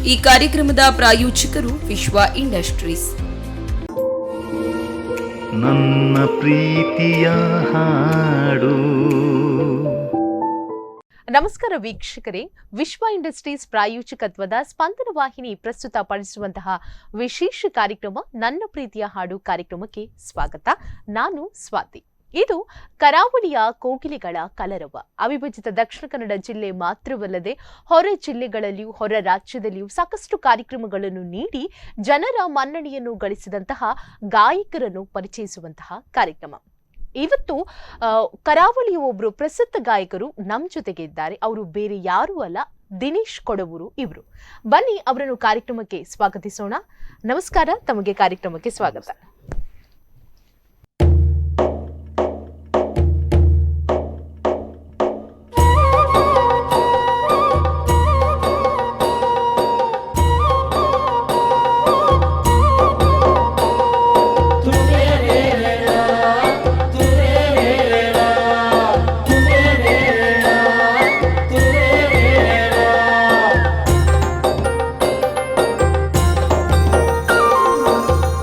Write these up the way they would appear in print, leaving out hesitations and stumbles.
ಈ ಕಾರ್ಯಕ್ರಮದ ಪ್ರಾಯೋಜಕರು ವಿಶ್ವ ಇಂಡಸ್ಟ್ರೀಸ್. ನನ್ನ ಪ್ರೀತಿಯ ಹಾಡು. ನಮಸ್ಕಾರ ವೀಕ್ಷಕರೇ, ವಿಶ್ವ ಇಂಡಸ್ಟ್ರೀಸ್ ಪ್ರಾಯೋಜಕತ್ವದ ಸ್ಪಂದನ ವಾಹಿನಿ ಪ್ರಸ್ತುತಪಡಿಸುವಂತಹ ವಿಶೇಷ ಕಾರ್ಯಕ್ರಮ ನನ್ನ ಪ್ರೀತಿಯ ಹಾಡು ಕಾರ್ಯಕ್ರಮಕ್ಕೆ ಸ್ವಾಗತ. ನಾನು ಸ್ವಾತಿ. ಇದು ಕರಾವಳಿಯ ಕೋಗಿಲೆಗಳ ಕಲರವ. ಅವಿಭಜಿತ ದಕ್ಷಿಣ ಕನ್ನಡ ಜಿಲ್ಲೆ ಮಾತ್ರವಲ್ಲದೆ ಹೊರ ಜಿಲ್ಲೆಗಳಲ್ಲಿಯೂ ಹೊರ ರಾಜ್ಯದಲ್ಲಿಯೂ ಸಾಕಷ್ಟು ಕಾರ್ಯಕ್ರಮಗಳನ್ನು ನೀಡಿ ಜನರ ಮನ್ನಣೆಯನ್ನು ಗಳಿಸಿದಂತಹ ಗಾಯಕರನ್ನು ಪರಿಚಯಿಸುವಂತಹ ಕಾರ್ಯಕ್ರಮ. ಇವತ್ತು ಕರಾವಳಿಯ ಒಬ್ಬರು ಪ್ರಸಿದ್ಧ ಗಾಯಕರು ನಮ್ಮ ಜೊತೆಗೆ ಇದ್ದಾರೆ. ಅವರು ಬೇರೆ ಯಾರೂ ಅಲ್ಲ, ದಿನೇಶ್ ಕೊಡವೂರು ಇವರು. ಬನ್ನಿ ಅವರನ್ನು ಕಾರ್ಯಕ್ರಮಕ್ಕೆ ಸ್ವಾಗತಿಸೋಣ. ನಮಸ್ಕಾರ, ತಮಗೆ ಕಾರ್ಯಕ್ರಮಕ್ಕೆ ಸ್ವಾಗತ.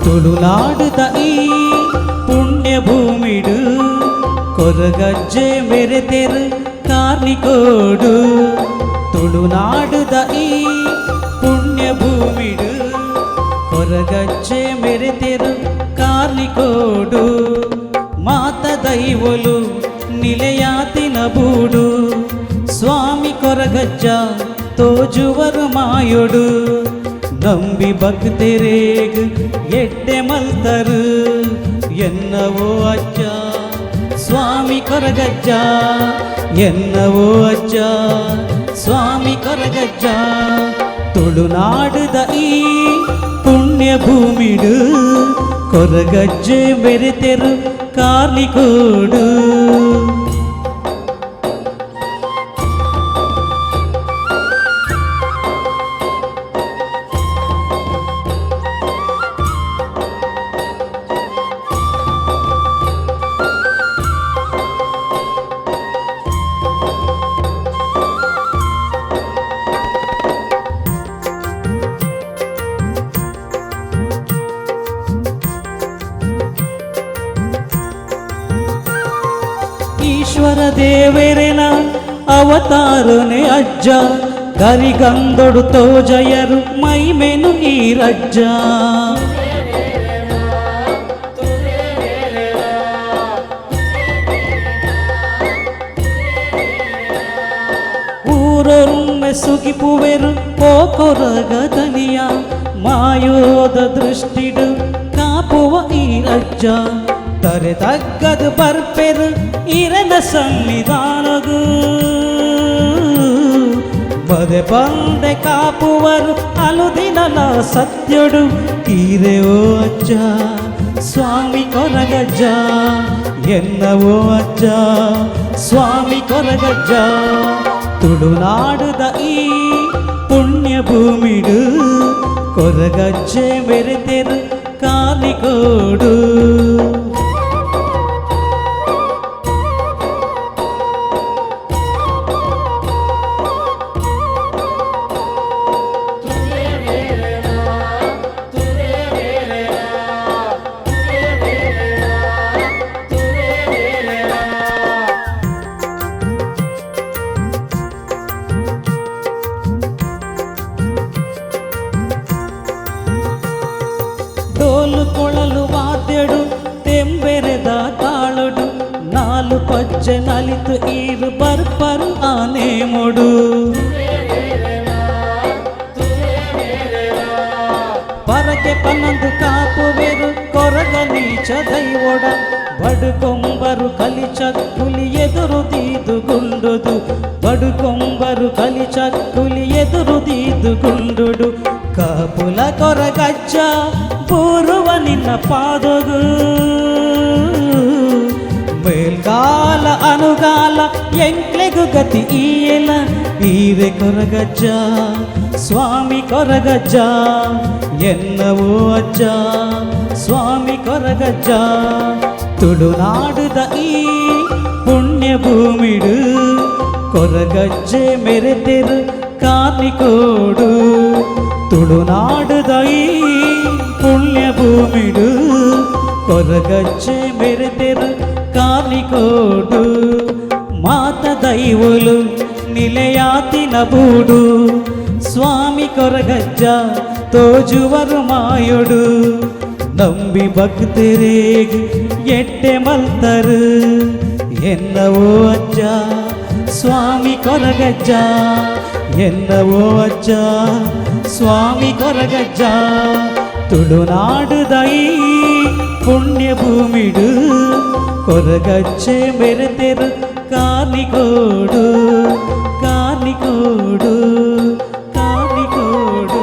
ತುಳುನಾಡುದ ಈ ಪುಣ್ಯ ಭೂಮಿಡು ಕೊರಗಜ್ಜೆ ಮೆರೆತೆರು ಕಾರ್ನಿಕೋಡು. ತುಳುನಾಡುದ ಈ ಪುಣ್ಯ ಭೂಮಿಡು ಕೊರಗಜ್ಜೆ ಮೆರೆತೆರು ಕಾರ್ನಿಕೋಡು. ಮಾತ ದೈವಲು ನಿಲೆಯಾತಿನ ಬೂಡು ಸ್ವಾಮಿ ಕೊರಗಜ್ಜ ತೋಜುವರು ಮಾಯೊಡು. ನಂಬಿ ಭಕ್ತರೇಗ್ ಎಡ್ಡೆ ಮಲ್ತರು ಎನ್ನವೋ ಅಜ್ಜ ಸ್ವಾಮಿ ಕೊರಗಜ್ಜ, ಎನ್ನವೋ ಅಜ್ಜ ಸ್ವಾಮಿ ಕೊರಗಜ್ಜ. ತುಳುನಾಡುದ ಈ ಪುಣ್ಯ ಭೂಮಿಡು ಕೊರಗಜ್ಜೆ ಮೆರೆತೆರು ಕಾರ್ನಿಕೋಡು. ಈಶ್ವರ ದೇವರೆನ ಅವತಾರನೆ ಅಜ್ಜ, ಗರಿಗಂದೊಡು ತೋಜಯರು ಮೈಮೆನು ನೀರಜ್ಜ. ಊರೊಮ್ಮೆ ಸುಗಿಪುವೆರು ಪೋಕೊರಗದನಿಯ ಮಾಯೋದ ದೃಷ್ಟಿಡು ಕಾಪುವ ಈರಜ್ಜ. ತರೆ ತಗ್ಗದು ಬರ್ಪೆರು ಇರನ ಸನ್ನಿಧಾನಗೂ ಬದೆ ಬಂದೆ ಕಾಪುವರು ಅಲುದಿನಲ ಸತ್ಯಡು. ಈರೆವೋ ಅಜ್ಜ ಸ್ವಾಮಿ ಕೊರಗಜ್ಜ, ಎನ್ನವೋ ಅಜ್ಜ ಸ್ವಾಮಿ ಕೊರಗಜ್ಜ. ತುಳುನಾಡುದ ಈ ಪುಣ್ಯ ಭೂಮಿಡು ಕೊರಗಜ್ಜೆ ಮೆರೆತೆರು ಕಾರ್ನಿಕೋಡು. ಡೋಲು ಕೊಳಲು ವಾದ್ಯಡು ತೆಂಬೆರೆದ ತಾಳುಡು ನಾಲು ಪಜ್ಜೆ ನಲಿತು ಈರು ಬರ್ಪರು ಆನೆ ಮೊಡು. ಪರಕೆ ಪನ್ನೊಂದು ಕಾಪುವೆರು ಕೊರಗ ನೀಚ ದೈವೊಡ. ಬಡುಕೊಂಬರು ಕಲಿಚಕ್ಕುಲಿ ಎದುರು ದೀದು ಗುಂಡುದು, ಬಡುಕೊಂಬರು ಕಲಿಚಕ್ಕುಲಿ ಎದುರು ದೀದು ಗುಂಡುಡು. ಕಾಪುಲ ಕೊರಗಜ್ಜ ಪೂರುವ ನಿನ್ನ ಪಾದೊಗು, ಮೇಲ್ಗಾಲ ಅನುಗಾಲ ಎಂಕ್ಲೆಗು ಗತಿ ಈಯಲ. ಈರೆ ಕೊರಗಜ್ಜ ಸ್ವಾಮಿ ಕೊರಗಜ್ಜ, ಎನ್ನವೋ ಅಜ್ಜ ಸ್ವಾಮಿ ಕೊರಗಜ್ಜ. ತುಳುನಾಡುದ ಈ ಪುಣ್ಯ ಭೂಮಿಡು ಕೊರಗಜ್ಜೆ ಮೆರೆತೆರು ಕಾರ್ನಿಕೋಡು. ತುಳುನಾಡುದೈ ಪುಣ್ಯ ಭೂಮಿಡು ಕೊರಗಚ್ಚೆ ಮೆರೆತೆರು ಕಾಲಿಕೋಡು ಮಾತ ದೈವಲು ನಿಲೆಯಾತಿನ ಬೂಡು ಸ್ವಾಮಿ ಕೊರಗಜ್ಜ ತೋಜುವರು ಮಾಯೊಡು ನಂಬಿ ಭಕ್ತರೇಗಿ ಎಟ್ಟೆ ಮಲ್ತರು ಎನ್ನವೋ ಅಜ್ಜ ಸ್ವಾಮಿ ಕೊರಗಜ್ಜ ಎನ್ನವೋ ಅಜ್ಜ ಸ್ವಾಮಿ ಕೊರಗಜ್ಜ ತುಳುನಾಡುದೈ ಪುಣ್ಯ ಭೂಮಿಡು ಕೊರಗಚ್ಚೆ ಮೆರೆತೆರು ಕಾಲಿಕೋಡು ಕಾಲಿಕೋಡು ಕಾಲಿಕೋಡು.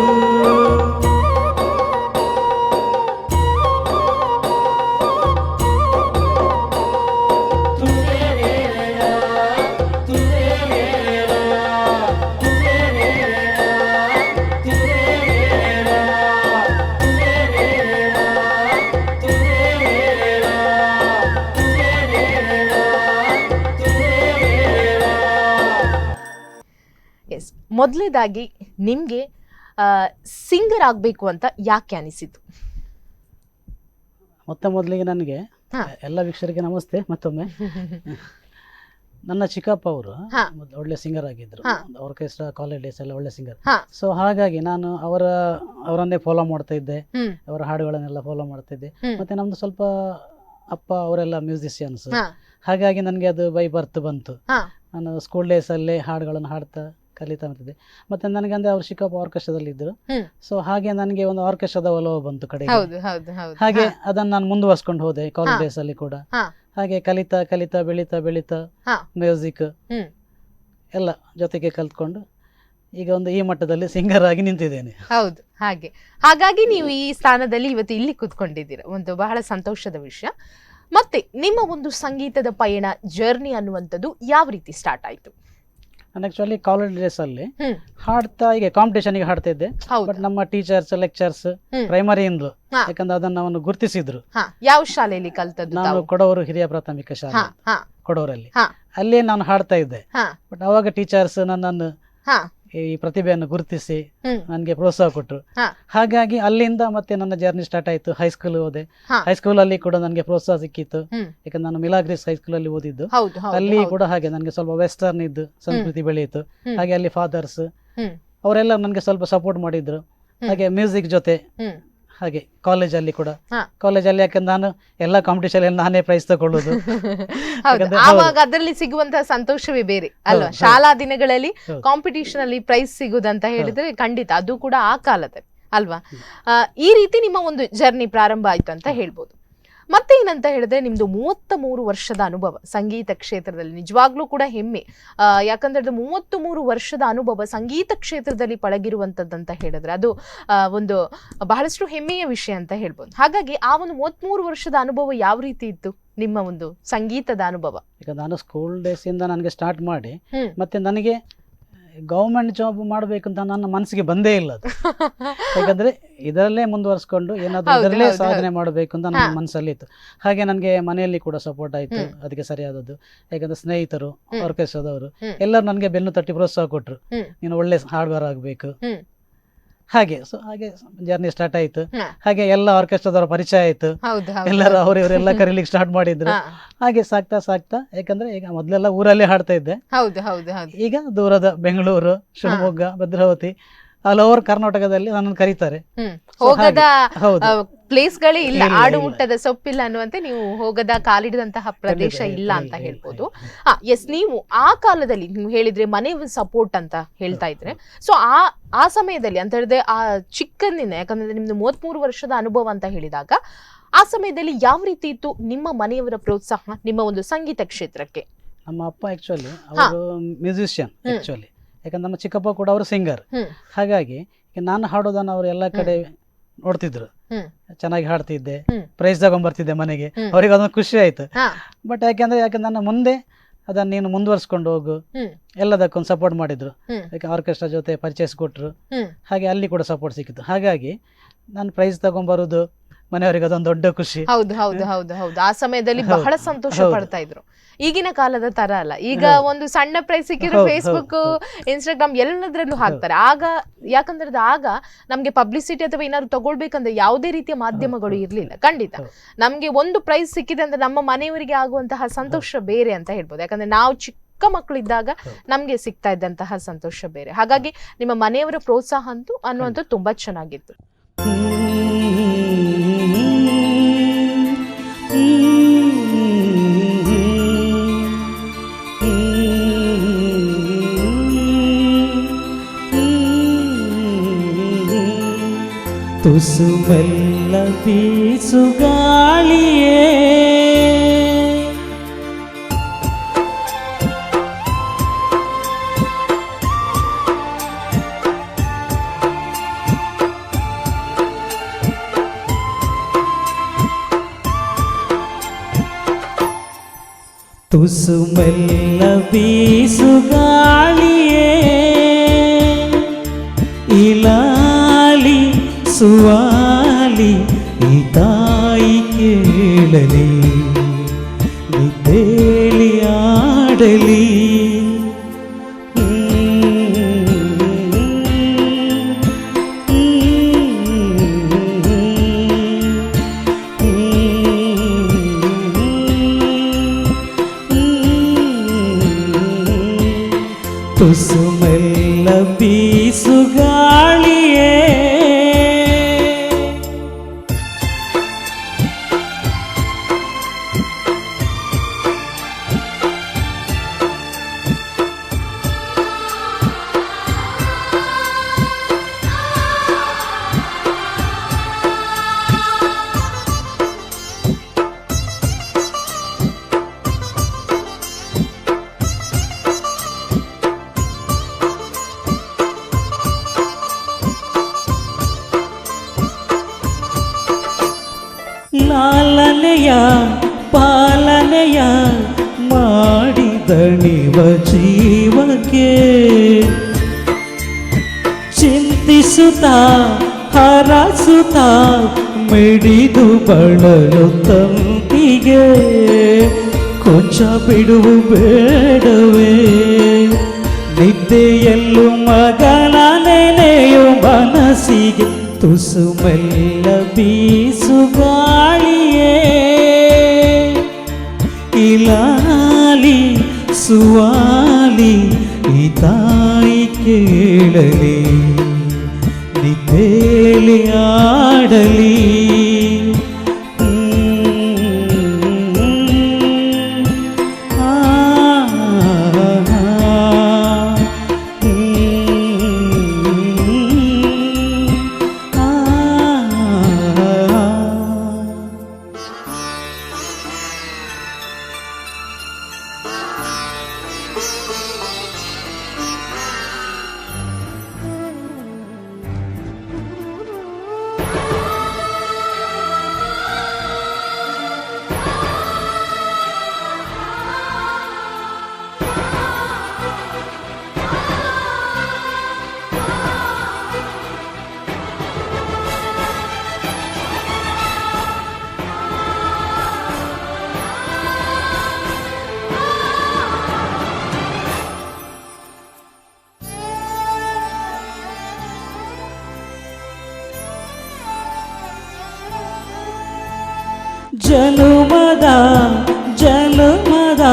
ಎಸ್, ಮೊದಲನೇದಾಗಿ ನಿಮಗೆ ಸಿಂಗರ್ ಆಗಬೇಕು ಅಂತ ಯಾಕೆ ಅನಿಸಿತು? ಮೊದಲಿಗೆ ನನಗೆ ಎಲ್ಲ ವೀಕ್ಷಕರಿಗೆ ನಮಸ್ತೆ ಮತ್ತೊಮ್ಮೆ. ನನ್ನ ಚಿಕ್ಕಪ್ಪ ಅವರು ಒಳ್ಳೆ ಸಿಂಗರ್ ಆಗಿದ್ರು, ಆರ್ಕೆಸ್ಟ್ರಾ ಕಾಲೇಜ್ ಡೇಸ್ ಎಲ್ಲ ಒಳ್ಳೆ ಸಿಂಗರ್. ಸೊ ಹಾಗಾಗಿ ನಾನು ಅವರನ್ನೇ ಫಾಲೋ ಮಾಡ್ತಾ ಇದ್ದೆ, ಅವರ ಹಾಡುಗಳನ್ನೆಲ್ಲ ಫಾಲೋ ಮಾಡ್ತಾ ಇದ್ದೆ. ಮತ್ತೆ ನಮ್ದು ಸ್ವಲ್ಪ ಅಪ್ಪ ಅವರೆಲ್ಲ ಮ್ಯೂಸಿಷಿಯನ್ಸ್, ಹಾಗಾಗಿ ನನಗೆ ಅದು ಬೈ ಬರ್ತ್ ಬಂತು. ನಾನು ಸ್ಕೂಲ್ ಡೇಸ್ ಅಲ್ಲೇ ಹಾಡುಗಳನ್ನು ಹಾಡ್ತಾ ಕಲಿತಾ ಬರ್ತಿದ್ದೆ. ಮತ್ತೆ ನನಗಂದ್ರೆ ಅವ್ರು ಚಿಕ್ಕಪ್ಪ ಆರ್ಕೆಸ್ಟ್ರಾದಲ್ಲಿ ಇದ್ರು, ಸೊ ಹಾಗೆ ನನಗೆ ಒಂದು ಆರ್ಕೆಸ್ಟ್ರಾದ ಒಲವು ಬಂತು ಕಡೆಗೆ. ಹಾಗೆ ಅದನ್ನ ನಾನು ಮುಂದುವರ್ಸ್ಕೊಂಡು ಹೋದೆ ಕಾಲೇಜ್ ಡೇಸ್ ಅಲ್ಲಿ ಕೂಡ. ಹಾಗೆ ಕಲಿತಾ ಕಲಿತಾ ಬೆಳೀತಾ ಬೆಳೀತಾ ಮ್ಯೂಸಿಕ್ ಎಲ್ಲ ಜೊತೆಗೆ ಕಲ್ತ್ಕೊಂಡು ಈಗ ಒಂದು ಈ ಮಟ್ಟದಲ್ಲಿ ಸಿಂಗರ್ ಆಗಿ ನಿಂತಿದ್ದೇನೆ. ಹೌದು, ಹಾಗಾಗಿ ನೀವು ಈ ಸ್ಥಾನದಲ್ಲಿ ಇವತ್ತು ಇಲ್ಲಿ ಕೂತ್ಕೊಂಡಿದ್ದೀರಾ, ಒಂದು ಬಹಳ ಸಂತೋಷದ ವಿಷಯ. ಮತ್ತೆ ನಿಮ್ಮ ಒಂದು ಸಂಗೀತದ ಪಯಣ ಜರ್ನಿ ಅನ್ನುವಂಥದ್ದು ಯಾವ ರೀತಿ ಸ್ಟಾರ್ಟ್ ಆಯ್ತು? ನಾನು ಆಕ್ಚುಲಿ ಕಾಲೇಜ್ ಡೇಸ್ ಅಲ್ಲಿ ಹಾಡ್ತಾ ಈಗ ಕಾಂಪಿಟೇಷನ್ ಗೆ ಹಾಡ್ತಾ ಇದ್ದೆ. ಬಟ್ ನಮ್ಮ ಟೀಚರ್ಸ್ ಲೆಕ್ಚರ್ಸ್ ಪ್ರೈಮರಿಯಿಂದಲೂ, ಯಾಕಂದ್ರೆ ಅದನ್ನ ಅವನು ಗುರುತಿಸಿದ್ರು. ಯಾವ ಶಾಲೆಯಲ್ಲಿ ಕಲ್ತದ್ದು? ನಾನು ಕೊಡವರು ಹಿರಿಯ ಪ್ರಾಥಮಿಕ ಶಾಲೆ ಕೊಡವರಲ್ಲಿ, ಅಲ್ಲೇ ನಾನು ಹಾಡ್ತಾ ಇದ್ದೆ. ಬಟ್ ಅವಾಗ ಟೀಚರ್ಸ್ ನನ್ನನ್ನು ಈ ಪ್ರತಿಭೆಯನ್ನು ಗುರುತಿಸಿ ನನಗೆ ಪ್ರೋತ್ಸಾಹ ಕೊಟ್ಟರು. ಹಾಗಾಗಿ ಅಲ್ಲಿಂದ ಮತ್ತೆ ನನ್ನ ಜರ್ನಿ ಸ್ಟಾರ್ಟ್ ಆಯ್ತು. ಹೈಸ್ಕೂಲ್ ಹೋದೆ, ಹೈಸ್ಕೂಲ್ ಅಲ್ಲಿ ಕೂಡ ನನಗೆ ಪ್ರೋತ್ಸಾಹ ಸಿಕ್ಕಿತ್ತು. ಯಾಕಂದ್ರೆ ನಾನು ಮಿಲಾಗ್ರಿಸ್ ಹೈಸ್ಕೂಲ್ ಅಲ್ಲಿ ಓದಿದ್ದು. ಅಲ್ಲಿ ಕೂಡ ಹಾಗೆ ನನಗೆ ಸ್ವಲ್ಪ ವೆಸ್ಟರ್ನ್ ಇದ್ದು ಸಂಸ್ಕೃತಿ ಬೆಳೆಯಿತು. ಹಾಗೆ ಅಲ್ಲಿ ಫಾದರ್ಸ್ ಅವರೆಲ್ಲ ನನಗೆ ಸ್ವಲ್ಪ ಸಪೋರ್ಟ್ ಮಾಡಿದ್ರು. ಹಾಗೆ ಮ್ಯೂಸಿಕ್ ಜೊತೆ ಹಾಗೆ ಕಾಲೇಜಲ್ಲಿ ಕೂಡ, ಕಾಲೇಜಲ್ಲಿ ಯಾಕಂದ್ರೆ ನಾನು ಎಲ್ಲ ಕಾಂಪಿಟೇಷನ್ ನಾನೇ ಪ್ರೈಸ್ ತಗೊಳ್ಳೋದು. ಆವಾಗ ಅದರಲ್ಲಿ ಸಿಗುವಂತಹ ಸಂತೋಷವೇ ಬೇರೆ ಅಲ್ವಾ? ಶಾಲಾ ದಿನಗಳಲ್ಲಿ ಕಾಂಪಿಟೇಷನ್ ಅಲ್ಲಿ ಪ್ರೈಸ್ ಸಿಗುದಂತ ಹೇಳಿದ್ರೆ ಖಂಡಿತ ಅದು ಕೂಡ ಆ ಕಾಲದಲ್ಲಿ ಅಲ್ವಾ? ಈ ರೀತಿ ನಿಮ್ಮ ಒಂದು ಜರ್ನಿ ಪ್ರಾರಂಭ ಆಯ್ತು ಅಂತ ಹೇಳ್ಬೋದು. ಮತ್ತೆ ಏನಂತ ಹೇಳಿದ್ರೆ ನಿಮ್ದು 33 ವರ್ಷದ ಅನುಭವ ಸಂಗೀತ ಕ್ಷೇತ್ರದಲ್ಲಿ, ನಿಜವಾಗ್ಲೂ ಕೂಡ ಹೆಮ್ಮೆ. ಯಾಕಂದ್ರೆ 33 ವರ್ಷದ ಅನುಭವ ಸಂಗೀತ ಕ್ಷೇತ್ರದಲ್ಲಿ ಪಳಗಿರುವಂತದ್ದಂತ ಹೇಳಿದ್ರೆ ಅದು ಒಂದು ಬಹಳಷ್ಟು ಹೆಮ್ಮೆಯ ವಿಷಯ ಅಂತ ಹೇಳ್ಬೋದು. ಹಾಗಾಗಿ ಆ ಒಂದು 33 ವರ್ಷದ ಅನುಭವ ಯಾವ ರೀತಿ ಇತ್ತು ನಿಮ್ಮ ಒಂದು ಸಂಗೀತದ ಅನುಭವ? ಈಗ ನಾನು ಸ್ಕೂಲ್ ಡೇಸ್ ಇಂದ ನನಗೆ ಸ್ಟಾರ್ಟ್ ಮಾಡಿ ಮತ್ತೆ ನನಗೆ ಗೌರ್ಮೆಂಟ್ ಜಾಬ್ ಮಾಡ್ಬೇಕಂತ ನನ್ನ ಮನಸ್ಸಿಗೆ ಬಂದೇ ಇಲ್ಲ ಅದು. ಯಾಕಂದ್ರೆ ಇದರಲ್ಲೇ ಮುಂದುವರ್ಸ್ಕೊಂಡು ಏನಾದ್ರೂ ಇದರಲ್ಲೇ ಸಾಧನೆ ಮಾಡಬೇಕು ಅಂತ ನನ್ನ ಮನಸ್ಸಲ್ಲಿ ಇತ್ತು. ಹಾಗೆ ನನಗೆ ಮನೆಯಲ್ಲಿ ಕೂಡ ಸಪೋರ್ಟ್ ಆಯ್ತು ಅದಕ್ಕೆ ಸರಿಯಾದದ್ದು. ಯಾಕಂದ್ರೆ ಸ್ನೇಹಿತರು, ಆರ್ಕೆಸ್ಟ್ರಾದವರು ಎಲ್ಲರೂ ನನಗೆ ಬೆನ್ನು ತಟ್ಟಿ ಪ್ರೋತ್ಸಾಹ ಕೊಟ್ರು, ನೀನು ಒಳ್ಳೆ ಹಾಡುಗಾರ ಆಗ್ಬೇಕು. ಹಾಗೆ ಸೊ ಹಾಗೆ ಜರ್ನಿ ಸ್ಟಾರ್ಟ್ ಆಯ್ತು. ಹಾಗೆ ಎಲ್ಲ ಆರ್ಕೆಸ್ಟ್ರಾದವರ ಪರಿಚಯ ಆಯ್ತು, ಎಲ್ಲರೂ ಅವರೆಲ್ಲ ಕರೀಲಿಕ್ಕೆ ಸ್ಟಾರ್ಟ್ ಮಾಡಿದ್ರು. ಹಾಗೆ ಸಾಕ್ತಾ ಸಾಕ್ತಾ, ಯಾಕಂದ್ರೆ ಈಗ ಮೊದಲೆಲ್ಲ ಊರಲ್ಲೇ ಹಾಡ್ತಾ ಇದ್ದೆ. ಈಗ ದೂರದ ಬೆಂಗಳೂರು, ಶಿವಮೊಗ್ಗ, ಭದ್ರಾವತಿ ಆಲ್ ಓವರ್ ಕರ್ನಾಟಕದಲ್ಲಿ ನನ್ನನ್ನು ಕರೀತಾರೆ. ಹೋಗದ ಪ್ಲೇಸ್ಗಳೇ ಇಲ್ಲ, ಆಡು ಮುಟ್ಟದ ಸೊಪ್ಪಿಲ್ಲ ಅನ್ನುವಂತೆ ನೀವು ಹೋಗದ ಕಾಲಿಡಿದಂತಹ ಪ್ರದೇಶ ಇಲ್ಲ ಅಂತ ಹೇಳ್ಬೋದು. ಎಸ್, ನೀವು ಆ ಕಾಲದಲ್ಲಿ ನೀವು ಹೇಳಿದ್ರೆ ಮನೆ ಸಪೋರ್ಟ್ ಅಂತ ಹೇಳ್ತಾ ಇದ್ರೆ, ಸೊ ಆ ಸಮಯದಲ್ಲಿ ಅಂತ ಹೇಳಿದ್ರೆ ಆ ಚಿಕ್ಕಂದಿನ, ಯಾಕಂದ್ರೆ ನಿಮ್ದು 33 ವರ್ಷದ ಅನುಭವ ಅಂತ ಹೇಳಿದಾಗ ಆ ಸಮಯದಲ್ಲಿ ಯಾವ ರೀತಿ ಇತ್ತು ನಿಮ್ಮ ಮನೆಯವರ ಪ್ರೋತ್ಸಾಹ ನಿಮ್ಮ ಒಂದು ಸಂಗೀತ ಕ್ಷೇತ್ರಕ್ಕೆ? ನಮ್ಮ ಅಪ್ಪ ಆಕ್ಚುಲಿ ಅವರು ಮ್ಯೂಸಿಷಿಯನ್ ಆಕ್ಚುಲಿ, ಯಾಕಂದ್ರೆ ನಮ್ಮ ಚಿಕ್ಕಪ್ಪ ಕೂಡ ಅವರು ಸಿಂಗರ್. ಹಾಗಾಗಿ ನಾನು ಹಾಡೋದನ್ನ ಅವರು ಎಲ್ಲ ಕಡೆ ನೋಡ್ತಿದ್ರು, ಚೆನ್ನಾಗಿ ಹಾಡ್ತಿದ್ದೆ, ಪ್ರೈಸ್ ತಗೊಂಡ್ಬರ್ತಿದ್ದೆ ಮನೆಗೆ. ಅವ್ರಿಗೆ ಅದೊಂದು ಖುಷಿ ಆಯ್ತು. ಬಟ್ ಯಾಕಂದ್ರೆ ನನ್ನ ಮುಂದೆ ಅದನ್ನ ನೀನು ಮುಂದುವರ್ಸ್ಕೊಂಡು ಹೋಗು ಎಲ್ಲದಕ್ಕೊಂದು ಸಪೋರ್ಟ್ ಮಾಡಿದ್ರು. ಯಾಕೆ ಆರ್ಕೆಸ್ಟ್ರಾ ಜೊತೆ ಪರಿಚಯಿಸ್ಕೊಟ್ರು. ಹಾಗೆ ಅಲ್ಲಿ ಕೂಡ ಸಪೋರ್ಟ್ ಸಿಕ್ಕಿತ್ತು. ಹಾಗಾಗಿ ನಾನು ಪ್ರೈಸ್ ತಗೊಂಡ್ಬರೋದು, ಮನೆಯವರಿಗೆ ಅದೊಂದು ದೊಡ್ಡ ಖುಷಿ. ಹೌದು ಹೌದು ಹೌದು ಹೌದು, ಆ ಸಮಯದಲ್ಲಿ ಬಹಳ ಸಂತೋಷ ಪಡ್ತಾ ಇದ್ರು. ಈಗಿನ ಕಾಲದ ತರ ಅಲ್ಲ, ಈಗ ಒಂದು ಸಣ್ಣ ಪ್ರೈಸ್ ಸಿಕ್ಕಿದ್ರೆ ಫೇಸ್ಬುಕ್, ಇನ್ಸ್ಟಾಗ್ರಾಮ್ ಎಲ್ಲದ್ರಲ್ಲೂ ಹಾಕ್ತಾರೆ. ಆಗ ಯಾಕಂದ್ರೆ ಆಗ ನಮ್ಗೆ ಪಬ್ಲಿಸಿಟಿ ಅಥವಾ ಏನಾದ್ರು ತಗೊಳ್ಬೇಕಂದ್ರೆ ಯಾವುದೇ ರೀತಿಯ ಮಾಧ್ಯಮಗಳು ಇರ್ಲಿಲ್ಲ. ಖಂಡಿತ ನಮ್ಗೆ ಒಂದು ಪ್ರೈಸ್ ಸಿಕ್ಕಿದೆ ಅಂದ್ರೆ ನಮ್ಮ ಮನೆಯವರಿಗೆ ಆಗುವಂತಹ ಸಂತೋಷ ಬೇರೆ ಅಂತ ಹೇಳ್ಬೋದು. ಯಾಕಂದ್ರೆ ನಾವು ಚಿಕ್ಕ ಮಕ್ಕಳಿದ್ದಾಗ ನಮ್ಗೆ ಸಿಗ್ತಾ ಇದ್ದಂತಹ ಸಂತೋಷ ಬೇರೆ. ಹಾಗಾಗಿ ನಿಮ್ಮ ಮನೆಯವರ ಪ್ರೋತ್ಸಾಹ ಅಂತೂ ಅನ್ನುವಂಥದ್ದು ತುಂಬಾ ಚೆನ್ನಾಗಿತ್ತು. ತುಸು ಮೆಲ್ಲ ಬೀಸು ಗಾಳಿಯೇ ತುಸು ಮೆಲ್ಲ ಬೀಸು ಗಾಳಿಯೇ ಇಲಾಲಿ ಸುವಾಲಿ ಈ ತಾಯಿ ಕೇಳಲಿ ನಿದ್ದೇಲಿ ಆಡಲಿ. ತುಸು ಮೆಲ್ಲ ಬೀಸು ಗಾಳಿಯೇ ಲಾಲನೆಯ ಪಾಲನೆಯ ಮಾಡಿದಣಿವ ಜೀವಕ್ಕೆ ಚಿಂತಿಸುತ್ತಾ ಹರಸುತ್ತಾ ಮಿಡಿದು ಬಳಲು ತಂತಿಗೆ ಕೊಂಚ ಬಿಡುವು ಬೇಡವೇ ನಿದ್ದೆಯಲ್ಲೂ ಮಗನ ನೆನೆಯು ಮನಸ್ಸಿಗೆ ತುಸು ಮೆಲ್ಲ ಬೀಸು ಗಾಳಿಯೇ ಇಲಾಲಿ ಸುವಾಲಿ ಈ ತಾಯಿ ಕೇಳಲಿ ನಿದ್ದೇಲಿ ಆಡಲಿ. ಜನುಮದ ಜನುಮದ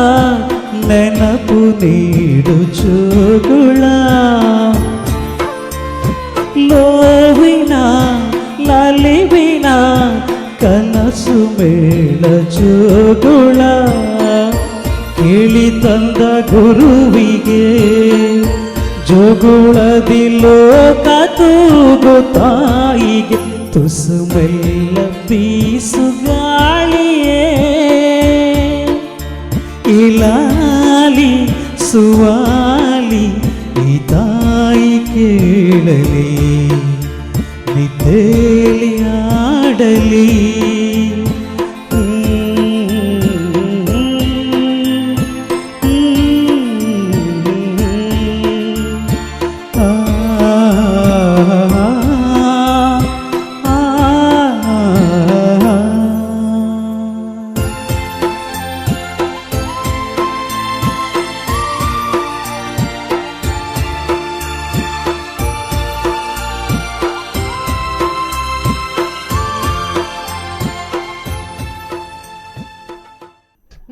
ನೆನಪು ನೀಡು ಜೋಗುಳ ನೋವಿನ ನಲಿವಿನ ಕನಸು ಮೇಳ ಜೋಗುಳ ಕೇಳಿ ತಂದ ಗುರುವಿಗೆ ಜೋಗುಳದಿ ಲೋಕ ತೂಗು ತಾಯಿಗೆ ತುಸು ಮೆಲ್ಲ ಬೀಸು ಗಾಳಿಯೇ ಇಲಾಲಿ ಸುವಾಲಿ ಈ ತಾಯಿ ಕೇಳಲಿ ನಿದ್ದೇಲಿ ಆಡಲಿ.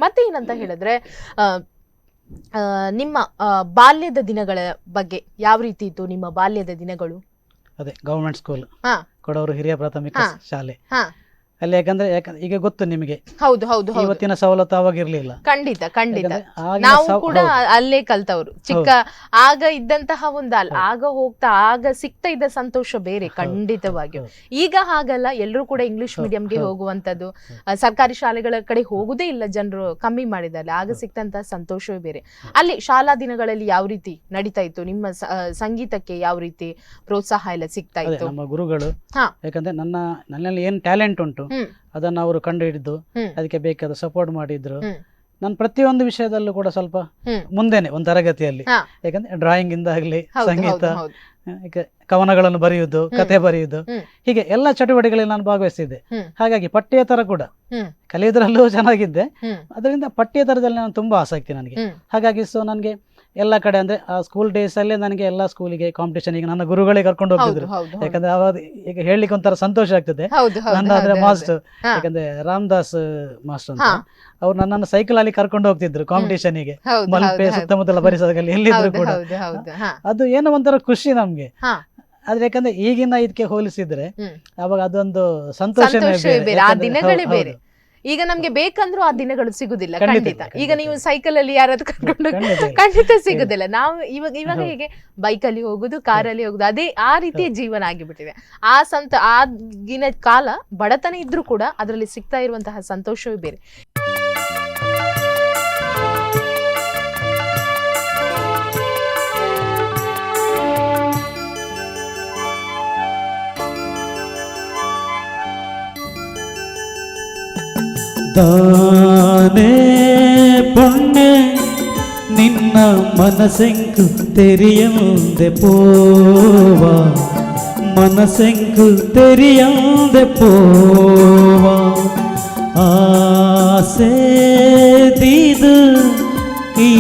ಮತ್ತೆ ಏನಂತ ಹೇಳಿದ್ರೆ ನಿಮ್ಮ ಬಾಲ್ಯದ ದಿನಗಳ ಬಗ್ಗೆ ಯಾವ ರೀತಿ ಇತ್ತು ನಿಮ್ಮ ಬಾಲ್ಯದ ದಿನಗಳು? ಅದೇ ಗವರ್ಮೆಂಟ್ ಸ್ಕೂಲ್ ಹಾ ಕೊಡವರು ಹಿರಿಯ ಪ್ರಾಥಮಿಕ ಶಾಲೆ ಹಾ ಅಲ್ಲಿ. ಯಾಕಂದ್ರೆ ಈಗ ಗೊತ್ತು ನಿಮಗೆ, ಹೌದು ಹೌದು ಹೌದು, ಇವತ್ತಿನ ಸವಲತ್ತು ಅವಾಗ ಇರ್ಲಿಲ್ಲ. ಖಂಡಿತ ಖಂಡಿತ. ಯಾಕಂದ್ರೆ ಆಗಿನ ನಾವು ಕೂಡ ಅಲ್ಲೇ ಕಲ್ತವ್ರು. ಚಿಕ್ಕ ಆಗ ಇದ್ದಂತಹ ಆಗ ಹೋಗ್ತಾ ಆಗ ಸಿಗ್ತಾ ಇದ್ದ ಸಂತೋಷ ಬೇರೆ ಖಂಡಿತವಾಗಿಯೂ. ಈಗ ಹಾಗಲ್ಲ, ಎಲ್ಲರೂ ಕೂಡ ಇಂಗ್ಲಿಷ್ ಮೀಡಿಯಂಗೆ ಹೋಗುವಂತದ್ದು, ಸರ್ಕಾರಿ ಶಾಲೆಗಳ ಕಡೆ ಹೋಗುದೇ ಇಲ್ಲ ಜನರು, ಕಮ್ಮಿ ಮಾಡಿದ್ದಾರೆ. ಆಗ ಸಿಕ್ತಂತಹ ಸಂತೋಷವೇ ಬೇರೆ. ಅಲ್ಲಿ ಶಾಲಾ ದಿನಗಳಲ್ಲಿ ಯಾವ ರೀತಿ ನಡೀತಾ ಇತ್ತು? ನಿಮ್ಮ ಸಂಗೀತಕ್ಕೆ ಯಾವ ರೀತಿ ಪ್ರೋತ್ಸಾಹ ಎಲ್ಲ ಸಿಗ್ತಾ ಇತ್ತು? ನಮ್ಮ ಗುರುಗಳು, ಯಾಕಂದ್ರೆ ನನ್ನಲ್ಲಿ ಏನ್ ಟ್ಯಾಲೆಂಟ್ ಉಂಟು ಅದನ್ನ ಅವರು ಕಂಡು ಹಿಡಿದು ಅದಕ್ಕೆ ಬೇಕಾದ ಸಪೋರ್ಟ್ ಮಾಡಿದ್ರು. ನಾನು ಪ್ರತಿಯೊಂದು ವಿಷಯದಲ್ಲೂ ಕೂಡ ಸ್ವಲ್ಪ ಮುಂದೆನೆ ಒಂದು ತರಗತಿಯಲ್ಲಿ. ಯಾಕಂದ್ರೆ ಡ್ರಾಯಿಂಗ್ ಇಂದ ಆಗ್ಲಿ, ಸಂಗೀತ, ಕವನಗಳನ್ನು ಬರೆಯುವುದು, ಕತೆ ಬರೆಯುವುದು, ಹೀಗೆ ಎಲ್ಲ ಚಟುವಟಿಕೆಗಳಲ್ಲಿ ನಾನು ಭಾಗವಹಿಸಿದ್ದೆ. ಹಾಗಾಗಿ ಪಠ್ಯೇತರ ಕೂಡ ಕಲಿಯೋದ್ರಲ್ಲೂ ಚೆನ್ನಾಗಿದ್ದೆ. ಅದರಿಂದ ಪಠ್ಯೇತರದಲ್ಲಿ ನಾನು ತುಂಬಾ ಆಸಕ್ತಿ ನನಗೆ. ಹಾಗಾಗಿ ಸೊ ನನಗೆ ಎಲ್ಲ ಕಡೆ ಅಂದ್ರೆ ಆ ಸ್ಕೂಲ್ ಡೇಸ್ ಅಲ್ಲೇ ನನಗೆ ಎಲ್ಲ ಸ್ಕೂಲಿಗೆ ಕಾಂಪಿಟೇಷನ್, ಈಗ ನನ್ನ ಗುರುಗಳೇ ಕರ್ಕೊಂಡು ಹೋಗ್ತಿದ್ರು. ಯಾಕಂದ್ರೆ ಅವಾಗ ಈಗ ಹೇಳಲಿಕ್ಕೆ ಒಂಥರ ಸಂತೋಷ ಆಗ್ತದೆ. ನನ್ನ ಮಾಸ್ಟರ್, ಯಾಕಂದ್ರೆ ರಾಮದಾಸ್ ಮಾಸ್ಟರ್ ಅಂತ, ಅವ್ರು ನನ್ನನ್ನು ಸೈಕಲ್ ಅಲ್ಲಿ ಕರ್ಕೊಂಡು ಹೋಗ್ತಿದ್ರು ಕಾಂಪಿಟೇಷನ್ಗೆ, ಮಲ್ಪೆ ಸುತ್ತಮುತ್ತಲ ಪರಿಸರದಲ್ಲಿ ಎಲ್ಲಿದ್ರು ಕೂಡ. ಅದು ಏನೋ ಒಂಥರ ಖುಷಿ ನಮ್ಗೆ. ಆದ್ರೆ ಯಾಕಂದ್ರೆ ಈಗಿನ ಇದಕ್ಕೆ ಹೋಲಿಸಿದ್ರೆ ಅವಾಗ ಅದೊಂದು ಸಂತೋಷವೇ ಬೇರೆ. ಈಗ ನಮ್ಗೆ ಬೇಕಂದ್ರೂ ಆ ದಿನಗಳು ಸಿಗುದಿಲ್ಲ ಖಂಡಿತ. ಈಗ ನೀವು ಸೈಕಲ್ ಅಲ್ಲಿ ಯಾರಾದ್ರೂ ಕರ್ಕೊಂಡು ಖಂಡಿತ ಸಿಗುದಿಲ್ಲ. ನಾವು ಇವಾಗ ಹೇಗೆ ಬೈಕಲ್ಲಿ ಹೋಗುದು, ಕಾರಲ್ಲಿ ಹೋಗುದು, ಅದೇ ಆ ರೀತಿಯ ಜೀವನ ಆಗಿಬಿಟ್ಟಿದೆ. ಆಗಿನ ಕಾಲ ಬಡತನ ಇದ್ರೂ ಕೂಡ ಅದರಲ್ಲಿ ಸಿಗ್ತಾ ಇರುವಂತಹ ಸಂತೋಷವೇ ಬೇರೆ. தானே பொண்ணே நின்ன மனசெங்கு தெரியாத போவா, மனசெங்கு தெரியாத போவா, ஆசே தீது ಈ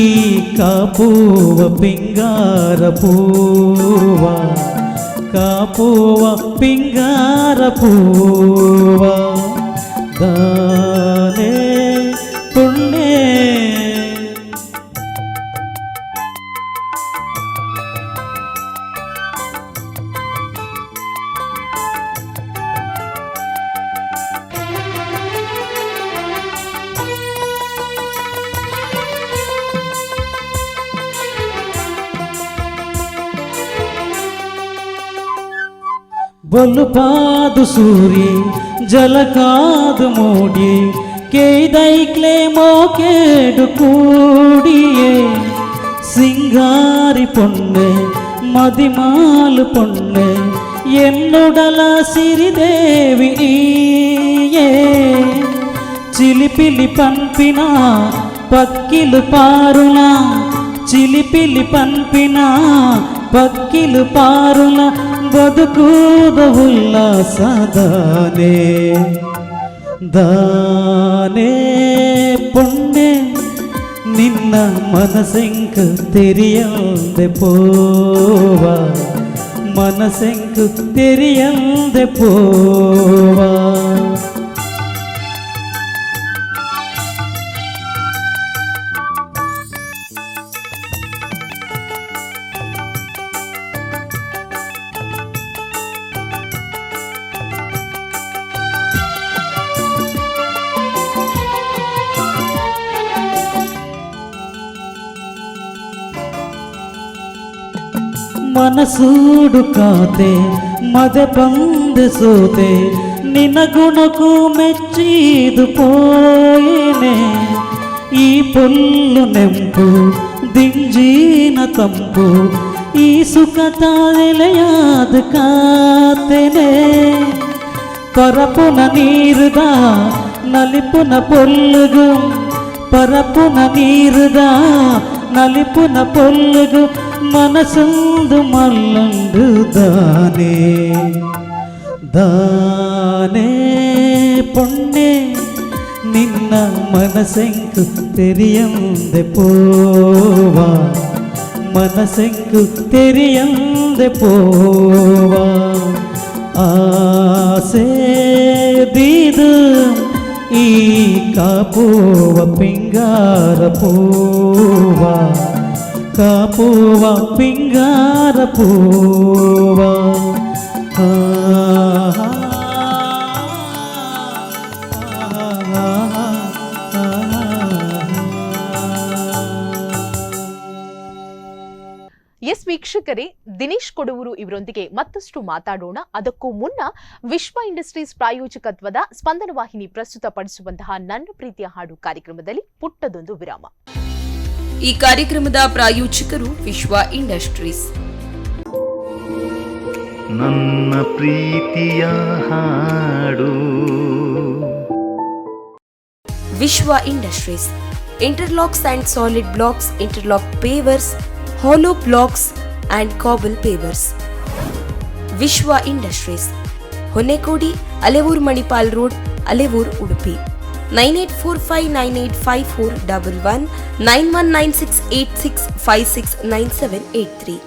ಕಾಪುವ ಪಿಂಗಾರ ಪೂವ, ಕಾಪುವ ಪಿಂಗಾರ ಪೂವ, ದಾನೆ ಪುಣ್ಯ. ಬಲುಪಾದು ಸೂರ್ಯ ಜಲಕಾದು ಮೂಡಿ ಕೇದೈಕ್ಲೆ ಮೋಕೇಡು ಕೂಡಿಯೇ, சிங்காரி பொண்ணு மதிமாலு பொண்ணு என்னுடல சிறிதேவி நீயே, చిలిపిలి పంపినా పక్కిలు పారునా, చిలిపిలి పంపినా పక్కిలు పారునా, ಬದುಕುದ ಉಲ್ಲಾಸದಾನೆ ದಾನೆ ಪುಣ್ಯ, ನಿನ್ನ ಮನಸೆಂಕು ತೆರೆಯಲ್ದೆ ಪೋವಾ, ಮನಸೆಂಕು ತೆರೆಯಲ್ದೆ ಪೋವಾ. ಮನಸೂಡು ಕಾತೆ ಮದ ಬಂದು ಸೋತೆ, ನಿನಗುಣಕು ಮೆಚ್ಚಿದು ಪೋಯಿನೆ, ಈ ಪೊಲ್ಲು ನೆಂಪು ದಿಂಜಿನ ತಂಪು, ಈ ಸುಖದ ಎಲೆಯಾದ ಕಾತೆನೆ, ಪರಪುನ ನೀರುದ ನಲಿಪುನ ಪೊಲ್ಲುಗು, ಪರಪುನ ನೀರುದ ನಲಿಪುನ ಪೊಲ್ಲುಗು, ಮನಸೊಂದು ಮಲ್ಲೊಂದು ದಾನೆ ದಾನೆ ಪುಣ್ಯ, ನಿನ್ನ ಮನಸೆಂಕು ತೆರೆಯಂದೆ ಪೋವಾ, ಮನಸೆಂಕು ತೆರೆಯಂದೆ ಪೋವಾ, ಆಸೆ ದೀದು ಈ కాపువ పింగార పూవా కాపువ పింగార పూవా ಎಸ್ ವೀಕ್ಷಕರೇ, ದಿನೇಶ್ ಕೊಡೂರು ಇವರೊಂದಿಗೆ ಮತ್ತಷ್ಟು ಮಾತಾಡೋಣ. ಅದಕ್ಕೂ ಮುನ್ನ ವಿಶ್ವ ಇಂಡಸ್ಟ್ರೀಸ್ ಪ್ರಾಯೋಜಕತ್ವದ ಸ್ಪಂದನ ವಾಹಿನಿ ಪ್ರಸ್ತುತಪಡಿಸುವಂತಹ ನನ್ನ ಪ್ರೀತಿಯ ಹಾಡು ಕಾರ್ಯಕ್ರಮದಲ್ಲಿ ಪುಟ್ಟದೊಂದು ವಿರಾಮ. ಈ ಕಾರ್ಯಕ್ರಮದ ಪ್ರಾಯೋಜಕರು ವಿಶ್ವ ಇಂಡಸ್ಟ್ರೀಸ್. ನನ್ನ ಪ್ರೀತಿಯ ಹಾಡು. Vishwa industries interlocks and solid blocks, interlock pavers, hollow blocks and cobble pavers. Vishwa Industries, Honekodi, Alevur Manipal Road, Alevur, Udupi. 9845985411, 919686569783.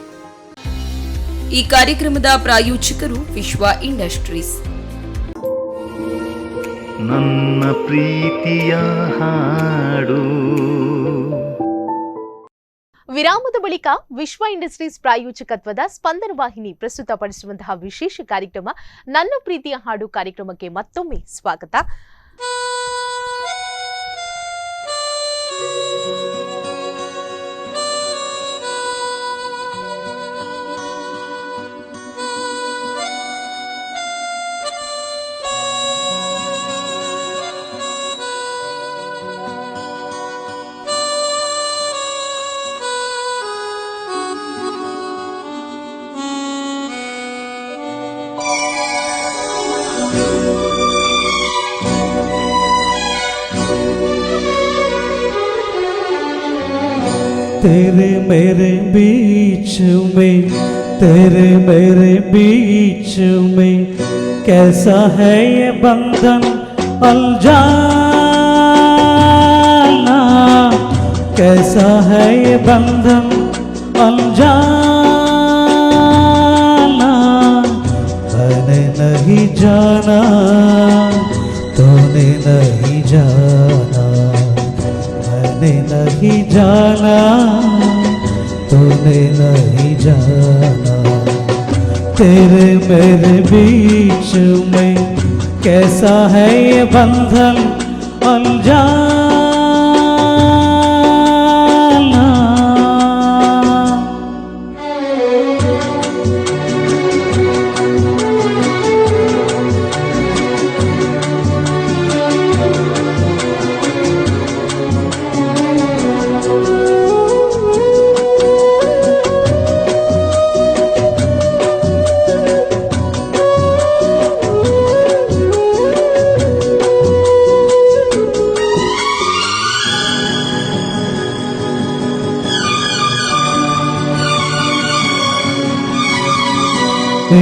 ಈ ಕಾರ್ಯಕ್ರಮದ ಪ್ರಾಯೋಜಕರು ವಿಶ್ವ ಇಂಡಸ್ಟ್ರೀಸ್. ನನ್ನ ಪ್ರೀತಿಯ ಹಾಡು. ವಿರಾಮದ ಬಳಿಕ ವಿಶ್ವ ಇಂಡಸ್ಟ್ರೀಸ್ ಪ್ರಾಯೋಜಕತ್ವದ ಸ್ಪಂದನ ವಾಹಿನಿ ಪ್ರಸ್ತುತಪಡಿಸುವಂತಹ ವಿಶೇಷ ಕಾರ್ಯಕ್ರಮ ನನ್ನ ಪ್ರೀತಿಯ ಹಾಡು ಕಾರ್ಯಕ್ರಮಕ್ಕೆ ಮತ್ತೊಮ್ಮೆ ಸ್ವಾಗತ. तेरे मेरे बीच में, तेरे मेरे बीच में कैसा है ये बंधन अनजाना, कैसा है ये बंधन अनजाना. मैंने नहीं जाना, तूने नहीं जाना, मैंने नहीं जाना, तूने नहीं जाना. तेरे मेरे बीच में कैसा है ये बंधन अनजाना.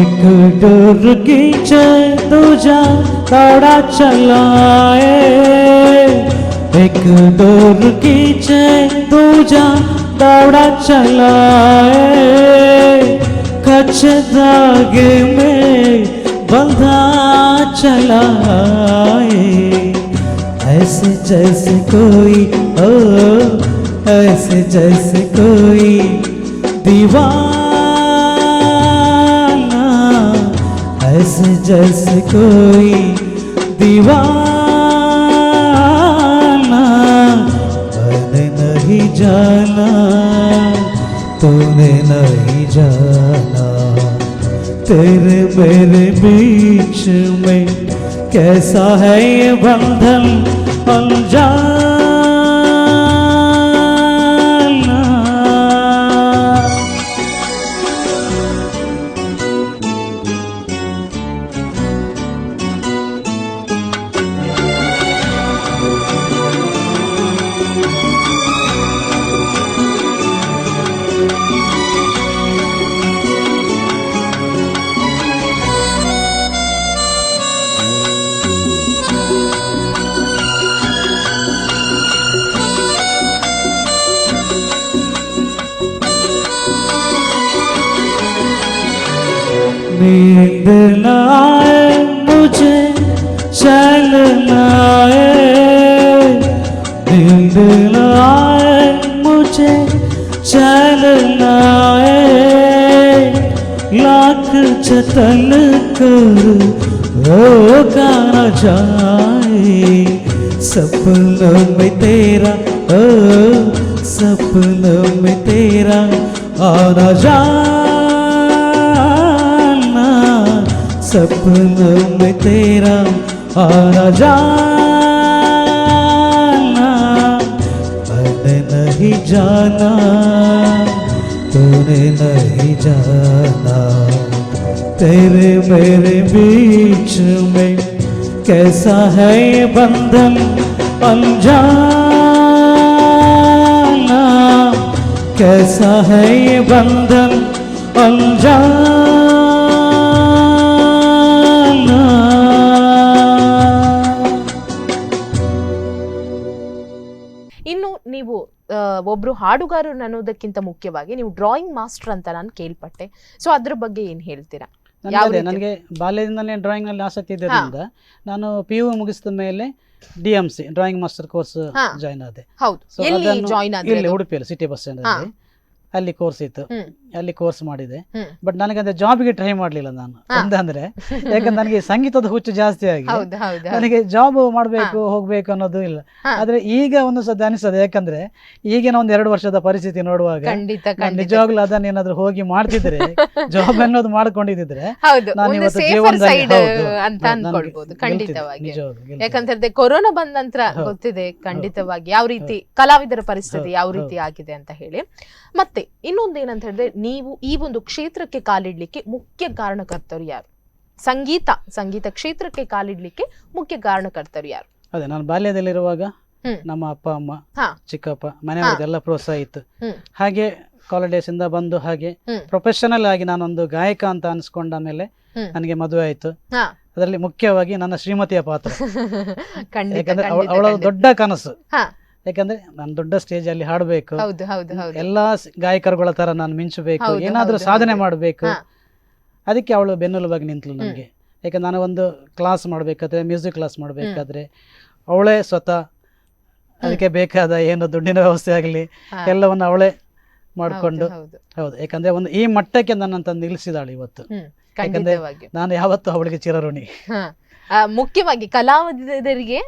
एक डोर खींचे दूजा दौड़ा चलाए, एक डोर खींचे दूजा दौड़ा चलाए. कच्चे धागे में बंधा चलाए. ऐसे जैसे कोई ओ, ऐसे जैसे कोई दीवाना, ऐसे जैसे कोई दीवाना. मैंने नहीं जाना, तूने नहीं जाना. तेरे मेरे बीच में कैसा है ये बंधन अनजाना. नींद न आए मुझे, चैन न आए शतल करो रोका न जाए सपनों में तेरा ओ सपनों में तेरा आना जाना सपनों में तेरा आना जाना मैंने नहीं जाना तूने नहीं जाना तेरे मेरे बीच में कैसा है ये बंधन अनजाना कैसा है ये बंधन अनजाना ಇನ್ನು ನೀವು ಒಬ್ರು ಹಾಡುಗಾರರು ಅನ್ನೋದಕ್ಕಿಂತ ಮುಖ್ಯವಾಗಿ ನೀವು ಡ್ರಾಯಿಂಗ್ ಮಾಸ್ಟರ್ ಅಂತ ನಾನು ಕೇಳ್ಪಟ್ಟೆ. ಸೊ ಅದ್ರ ಬಗ್ಗೆ ಏನ್ ಹೇಳ್ತೀರಾ? ನನಗೆ ಬಾಲ್ಯದಿಂದಲೇ ಡ್ರಾಯಿಂಗ್ ನಲ್ಲಿ ಆಸಕ್ತಿ ಇದ್ದರಿಂದ ನಾನು PU ಮುಗಿಸಿದ ಮೇಲೆ DMC drawing master course join ಆದೆ. ಹೌದು, ಎಲ್ಲಿ ಜಾಯ್ನ್ ಆದ್ರಿ? ಇಲ್ಲಿ ಉಡುಪಿಯಲ್ಲಿ ಸಿಟಿ ಬಸ್ ಸ್ಟ್ಯಾಂಡ್ ಅಲ್ಲಿ ಅಲ್ಲಿ ಕೋರ್ಸ್ ಇತ್ತು, ಅಲ್ಲಿ ಕೋರ್ಸ್ ಮಾಡಿದೆ. ಬಟ್ ನನಗೆ ಜಾಬ್ಗೆ ಟ್ರೈ ಮಾಡ್ಲಿಲ್ಲ ನಾನು. ಅಂದ್ರೆ ಯಾಕಂದ್ರೆ ನನಗೆ ಸಂಗೀತದ ಹುಚ್ಚು ಜಾಸ್ತಿ ಆಗಿ ನನಗೆ ಜಾಬ್ ಮಾಡ್ಬೇಕು ಹೋಗ್ಬೇಕು ಅನ್ನೋದು ಇಲ್ಲ. ಆದ್ರೆ ಈಗ ಒಂದು ಸದ್ಯ ಅನಿಸ್ತದೆ, ಯಾಕಂದ್ರೆ ಈಗಿನ ಒಂದು 2 ವರ್ಷದ ಪರಿಸ್ಥಿತಿ ನೋಡುವಾಗ ನಿಜವಾಗ್ಲೂ ಅದನ್ನ ಏನಾದ್ರು ಹೋಗಿ ಮಾಡ್ತಿದ್ರೆ ಜಾಬ್ ಅನ್ನೋದು ಮಾಡ್ಕೊಂಡಿದ್ರೆ ನಾನು ಇವತ್ತು ಜೀವನದಲ್ಲಿ ಅಂತ ಅನ್ಕೊಳ್ಬಹುದು ಖಂಡಿತವಾಗಿ. ಯಾಕಂದ್ರೆ ಕೊರೋನಾ ಬಂದ ನಂತರ ಗೊತ್ತಿದೆ ಖಂಡಿತವಾಗಿ ಯಾವ ರೀತಿ ಕಲಾವಿದರ ಪರಿಸ್ಥಿತಿ ಯಾವ ರೀತಿ ಆಗಿದೆ ಅಂತ ಹೇಳಿ. ಮತ್ತೆ ಇನ್ನೊಂದು ಏನಂತ ಹೇಳಿದ್ರೆ, ನೀವು ಈ ಒಂದು ಕ್ಷೇತ್ರಕ್ಕೆ ಕಾಲಿಡ್ಲಿಕ್ಕೆ ಮುಖ್ಯ ಕಾರಣಕರ್ತರು ಯಾರು? ಸಂಗೀತ ಕ್ಷೇತ್ರಕ್ಕೆ ಕಾಲಿಡ್ಲಿಕ್ಕೆ ಮುಖ್ಯ ಕಾರಣಕರ್ತರು ಯಾರು? ಅದೇ ನಾನು ಬಾಲ್ಯದಲ್ಲಿರುವಾಗ ನಮ್ಮ ಅಪ್ಪ ಅಮ್ಮ ಚಿಕ್ಕಪ್ಪ ಮನೆಯವರೆಲ್ಲ ಪ್ರೋತ್ಸಾಹ ಇತ್ತು. ಹಾಗೆ ಕಾಲೇಜ್ ಡೇಸ್ ಇಂದ ಬಂದು ಹಾಗೆ ಪ್ರೊಫೆಷನಲ್ ಆಗಿ ನಾನೊಂದು ಗಾಯಕ ಅಂತ ಅನ್ಸ್ಕೊಂಡ ಮೇಲೆ ನನಗೆ ಮದುವೆ ಆಯ್ತು. ಅದರಲ್ಲಿ ಮುಖ್ಯವಾಗಿ ನನ್ನ ಶ್ರೀಮತಿಯ ಪಾತ್ರ. ಯಾಕಂದ್ರೆ ಅವಳ ದೊಡ್ಡ ಕನಸು, ಯಾಕಂದ್ರೆ ನಾನು ದೊಡ್ಡ ಸ್ಟೇಜ್ ಅಲ್ಲಿ ಹಾಡಬೇಕು, ಎಲ್ಲಾ ಗಾಯಕರುಗಳ ತರ ನಾನು ಮಿಂಚಬೇಕು, ಏನಾದ್ರೂ ಸಾಧನೆ ಮಾಡಬೇಕು. ಅದಕ್ಕೆ ಅವಳು ಬೆನ್ನೆಲುಬಾಗಿ ನಿಂತಳು ನನಗೆ. ಯಾಕಂದ್ರೆ ನಾನು ಒಂದು ಕ್ಲಾಸ್ ಮಾಡ್ಬೇಕಾದ್ರೆ, ಮ್ಯೂಸಿಕ್ ಕ್ಲಾಸ್ ಮಾಡ್ಬೇಕಾದ್ರೆ ಅವಳೇ ಸ್ವತಃ ಅದಕ್ಕೆ ಬೇಕಾದ ಏನು ದುಡ್ಡಿನ ವ್ಯವಸ್ಥೆ ಆಗಲಿ ಎಲ್ಲವನ್ನ ಅವಳೇ ಮಾಡಿಕೊಂಡು. ಹೌದು, ಯಾಕಂದ್ರೆ ಒಂದು ಈ ಮಟ್ಟಕ್ಕೆ ನನ್ನಂತ ನಿಲ್ಲಿಸಿದಾಳು ಇವತ್ತು. ಯಾಕಂದ್ರೆ ನಾನು ಯಾವತ್ತೂ ಅವಳಿಗೆ ಚಿರಋಣಿ. ಮುಖ್ಯವಾಗಿ ಕಲಾವಿದರಿಗೆ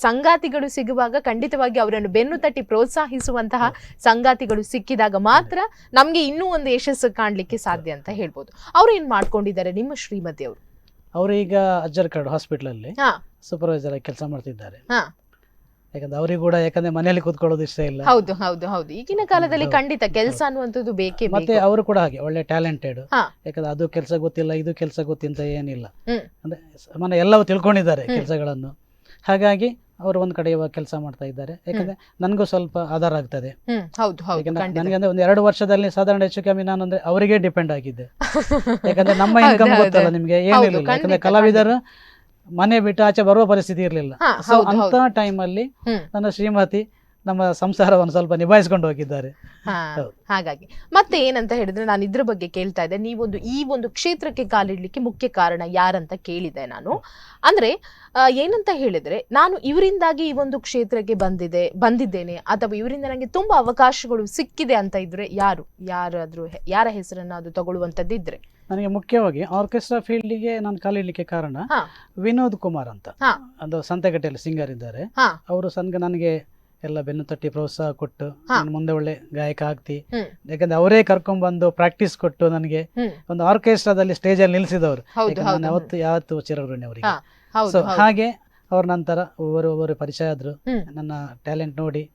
ಸಂಗಾತಿಗಳು ಸಿಗುವಾಗ ಖಂಡಿತವಾಗಿ ಅವರನ್ನು ಬೆನ್ನು ತಟ್ಟಿ ಪ್ರೋತ್ಸಾಹಿಸುವಂತಹ ಸಂಗಾತಿಗಳು ಸಿಕ್ಕಿದಾಗ ಮಾತ್ರ ನಮ್ಗೆ ಇನ್ನೂ ಒಂದು ಯಶಸ್ಸು ಕಾಣ್ಲಿಕ್ಕೆ ಸಾಧ್ಯ ಅಂತ ಹೇಳ್ಬೋದು. ಅವ್ರು ಏನ್ ಮಾಡ್ಕೊಂಡಿದ್ದಾರೆ ನಿಮ್ಮ ಶ್ರೀಮತಿ ಅವರು? ಅವರು ಈಗ ಅಜ್ಜರ್ಕಾಡು ಹಾಸ್ಪಿಟಲ್ ಅಲ್ಲಿ ಸೂಪರ್ವೈಸರ್ ಆಗಿ ಕೆಲಸ ಮಾಡ್ತಿದ್ದಾರೆ. ಯಾಕಂದ್ರೆ ಅವರಿಗೂ ಕೂಡ ಯಾಕಂದ್ರೆ ಮನೆಯಲ್ಲಿ ಕೂತ್ಕೊಳ್ಳೋದು ಇಷ್ಟ ಇಲ್ಲ. ಹೌದು ಹೌದು ಹೌದು, ಈಗಿನ ಕಾಲದಲ್ಲಿ ಖಂಡಿತ ಕೆಲಸ ಅನ್ನುವಂಥದ್ದು ಬೇಕೇ. ಮತ್ತೆ ಅವರು ಕೂಡ ಹಾಗೆ ಒಳ್ಳೆ ಟ್ಯಾಲೆಂಟೆಡ್. ಯಾಕಂದ್ರೆ ಅದು ಕೆಲಸ ಗೊತ್ತಿಲ್ಲ ಇದು ಕೆಲಸ ಗೊತ್ತಿಂತ ಏನಿಲ್ಲ, ಅಂದ್ರೆ ಮನೆ ಎಲ್ಲವೂ ತಿಳ್ಕೊಂಡಿದ್ದಾರೆ ಕೆಲಸಗಳನ್ನು. ಹಾಗಾಗಿ ಅವರು ಒಂದ್ ಕಡೆ ಇವಾಗ ಕೆಲಸ ಮಾಡ್ತಾ ಇದ್ದಾರೆ. ಯಾಕಂದ್ರೆ ನನ್ಗೂ ಸ್ವಲ್ಪ ಆಧಾರ ಆಗ್ತದೆ. ನನಗೆ ಅಂದ್ರೆ ಒಂದು 2 ವರ್ಷದಲ್ಲಿ ಸಾಧಾರಣ ಹೆಚ್ಚು ಕಮ್ಮಿ ನಾನು ಅಂದ್ರೆ ಅವರಿಗೆ ಡಿಪೆಂಡ್ ಆಗಿದ್ದೆ. ಯಾಕಂದ್ರೆ ನಮ್ಮ ಇನ್ಕಮ್ ಗೊತ್ತಲ್ಲ ನಿಮ್ಗೆ, ಏನಿಲ್ಲ. ಯಾಕಂದ್ರೆ ಕಲಾವಿದರು ಮನೆ ಬಿಟ್ಟು ಆಚೆ ಬರುವ ಪರಿಸ್ಥಿತಿ ಇರಲಿಲ್ಲ. ಸೊ ಅಂತ ಟೈಮ್ ಅಲ್ಲಿ ನನ್ನ ಶ್ರೀಮತಿ ನಮ್ಮ ಸಂಸಾರವನ್ನು ಸ್ವಲ್ಪ ನಿಭಾಯಿಸ್ಕೊಂಡು ಹೋಗಿದ್ದಾರೆ. ಹಾಗಾಗಿ ಮತ್ತೆ ಏನಂತ ಹೇಳಿದ್ರೆ, ನಾನು ಇದ್ರ ಬಗ್ಗೆ ಕೇಳ್ತಾ ಇದ್ದೆ. ನೀವೊಂದು ಈ ಒಂದು ಕ್ಷೇತ್ರಕ್ಕೆ ಕಾಲಿಡ್ಲಿಕ್ಕೆ ಮುಖ್ಯ ಕಾರಣ ಯಾರಂತ ಕೇಳಿದೆ ನಾನು. ಅಂದ್ರೆ ಏನಂತ ಹೇಳಿದ್ರೆ, ನಾನು ಇವರಿಂದಾಗಿ ಈ ಒಂದು ಕ್ಷೇತ್ರಕ್ಕೆ ಬಂದಿದ್ದೇನೆ ಅಥವಾ ಇವರಿಂದ ನನಗೆ ತುಂಬಾ ಅವಕಾಶಗಳು ಸಿಕ್ಕಿದೆ ಅಂತ ಇದ್ರೆ ಯಾರಾದ್ರೂ ಯಾರ ಹೆಸರನ್ನ ಅದು ತಗೊಳ್ಳುವಂತದ್ದಿದ್ರೆ? ನನಗೆ ಮುಖ್ಯವಾಗಿ ಆರ್ಕೆಸ್ಟ್ರಾ ಫೀಲ್ಡ್ಗೆ ನಾನು ಕಾಲಿಡ್ಲಿಕ್ಕೆ ಕಾರಣ ವಿನೋದ್ ಕುಮಾರ್ ಅಂತ, ಅದು ಸಂತೆಗಟ್ಟೆಯಲ್ಲಿ ಸಿಂಗರ್ ಇದ್ದಾರೆ. ಅವರು ನನಗೆ ಎಲ್ಲ ಬೆನ್ನು ತಟ್ಟಿ ಪ್ರೋತ್ಸಾಹ ಕೊಟ್ಟು ನಾನು ಮುಂದೆ ಒಳ್ಳೆ ಗಾಯಕ ಆಗ್ತಿ, ಯಾಕಂದ್ರೆ ಅವರೇ ಕರ್ಕೊಂಡ್ ಬಂದು ಪ್ರಾಕ್ಟೀಸ್ ಕೊಟ್ಟು ನನಗೆ ಒಂದು ಆರ್ಕೆಸ್ಟ್ರಾದಲ್ಲಿ ಸ್ಟೇಜ್ ಅಲ್ಲಿ ನಿಲ್ಸಿದವರು. ನಾನು ಯಾವತ್ತು ಚಿರಋಣಿ ಅವರಿಗೆ. ಸೊ ಹಾಗೆ ಅವ್ರ ನಂತರ ಒಬ್ಬರು ಪರಿಚಯ ಆದ್ರು. ನನ್ನ ಟ್ಯಾಲೆಂಟ್ ನೋಡಿ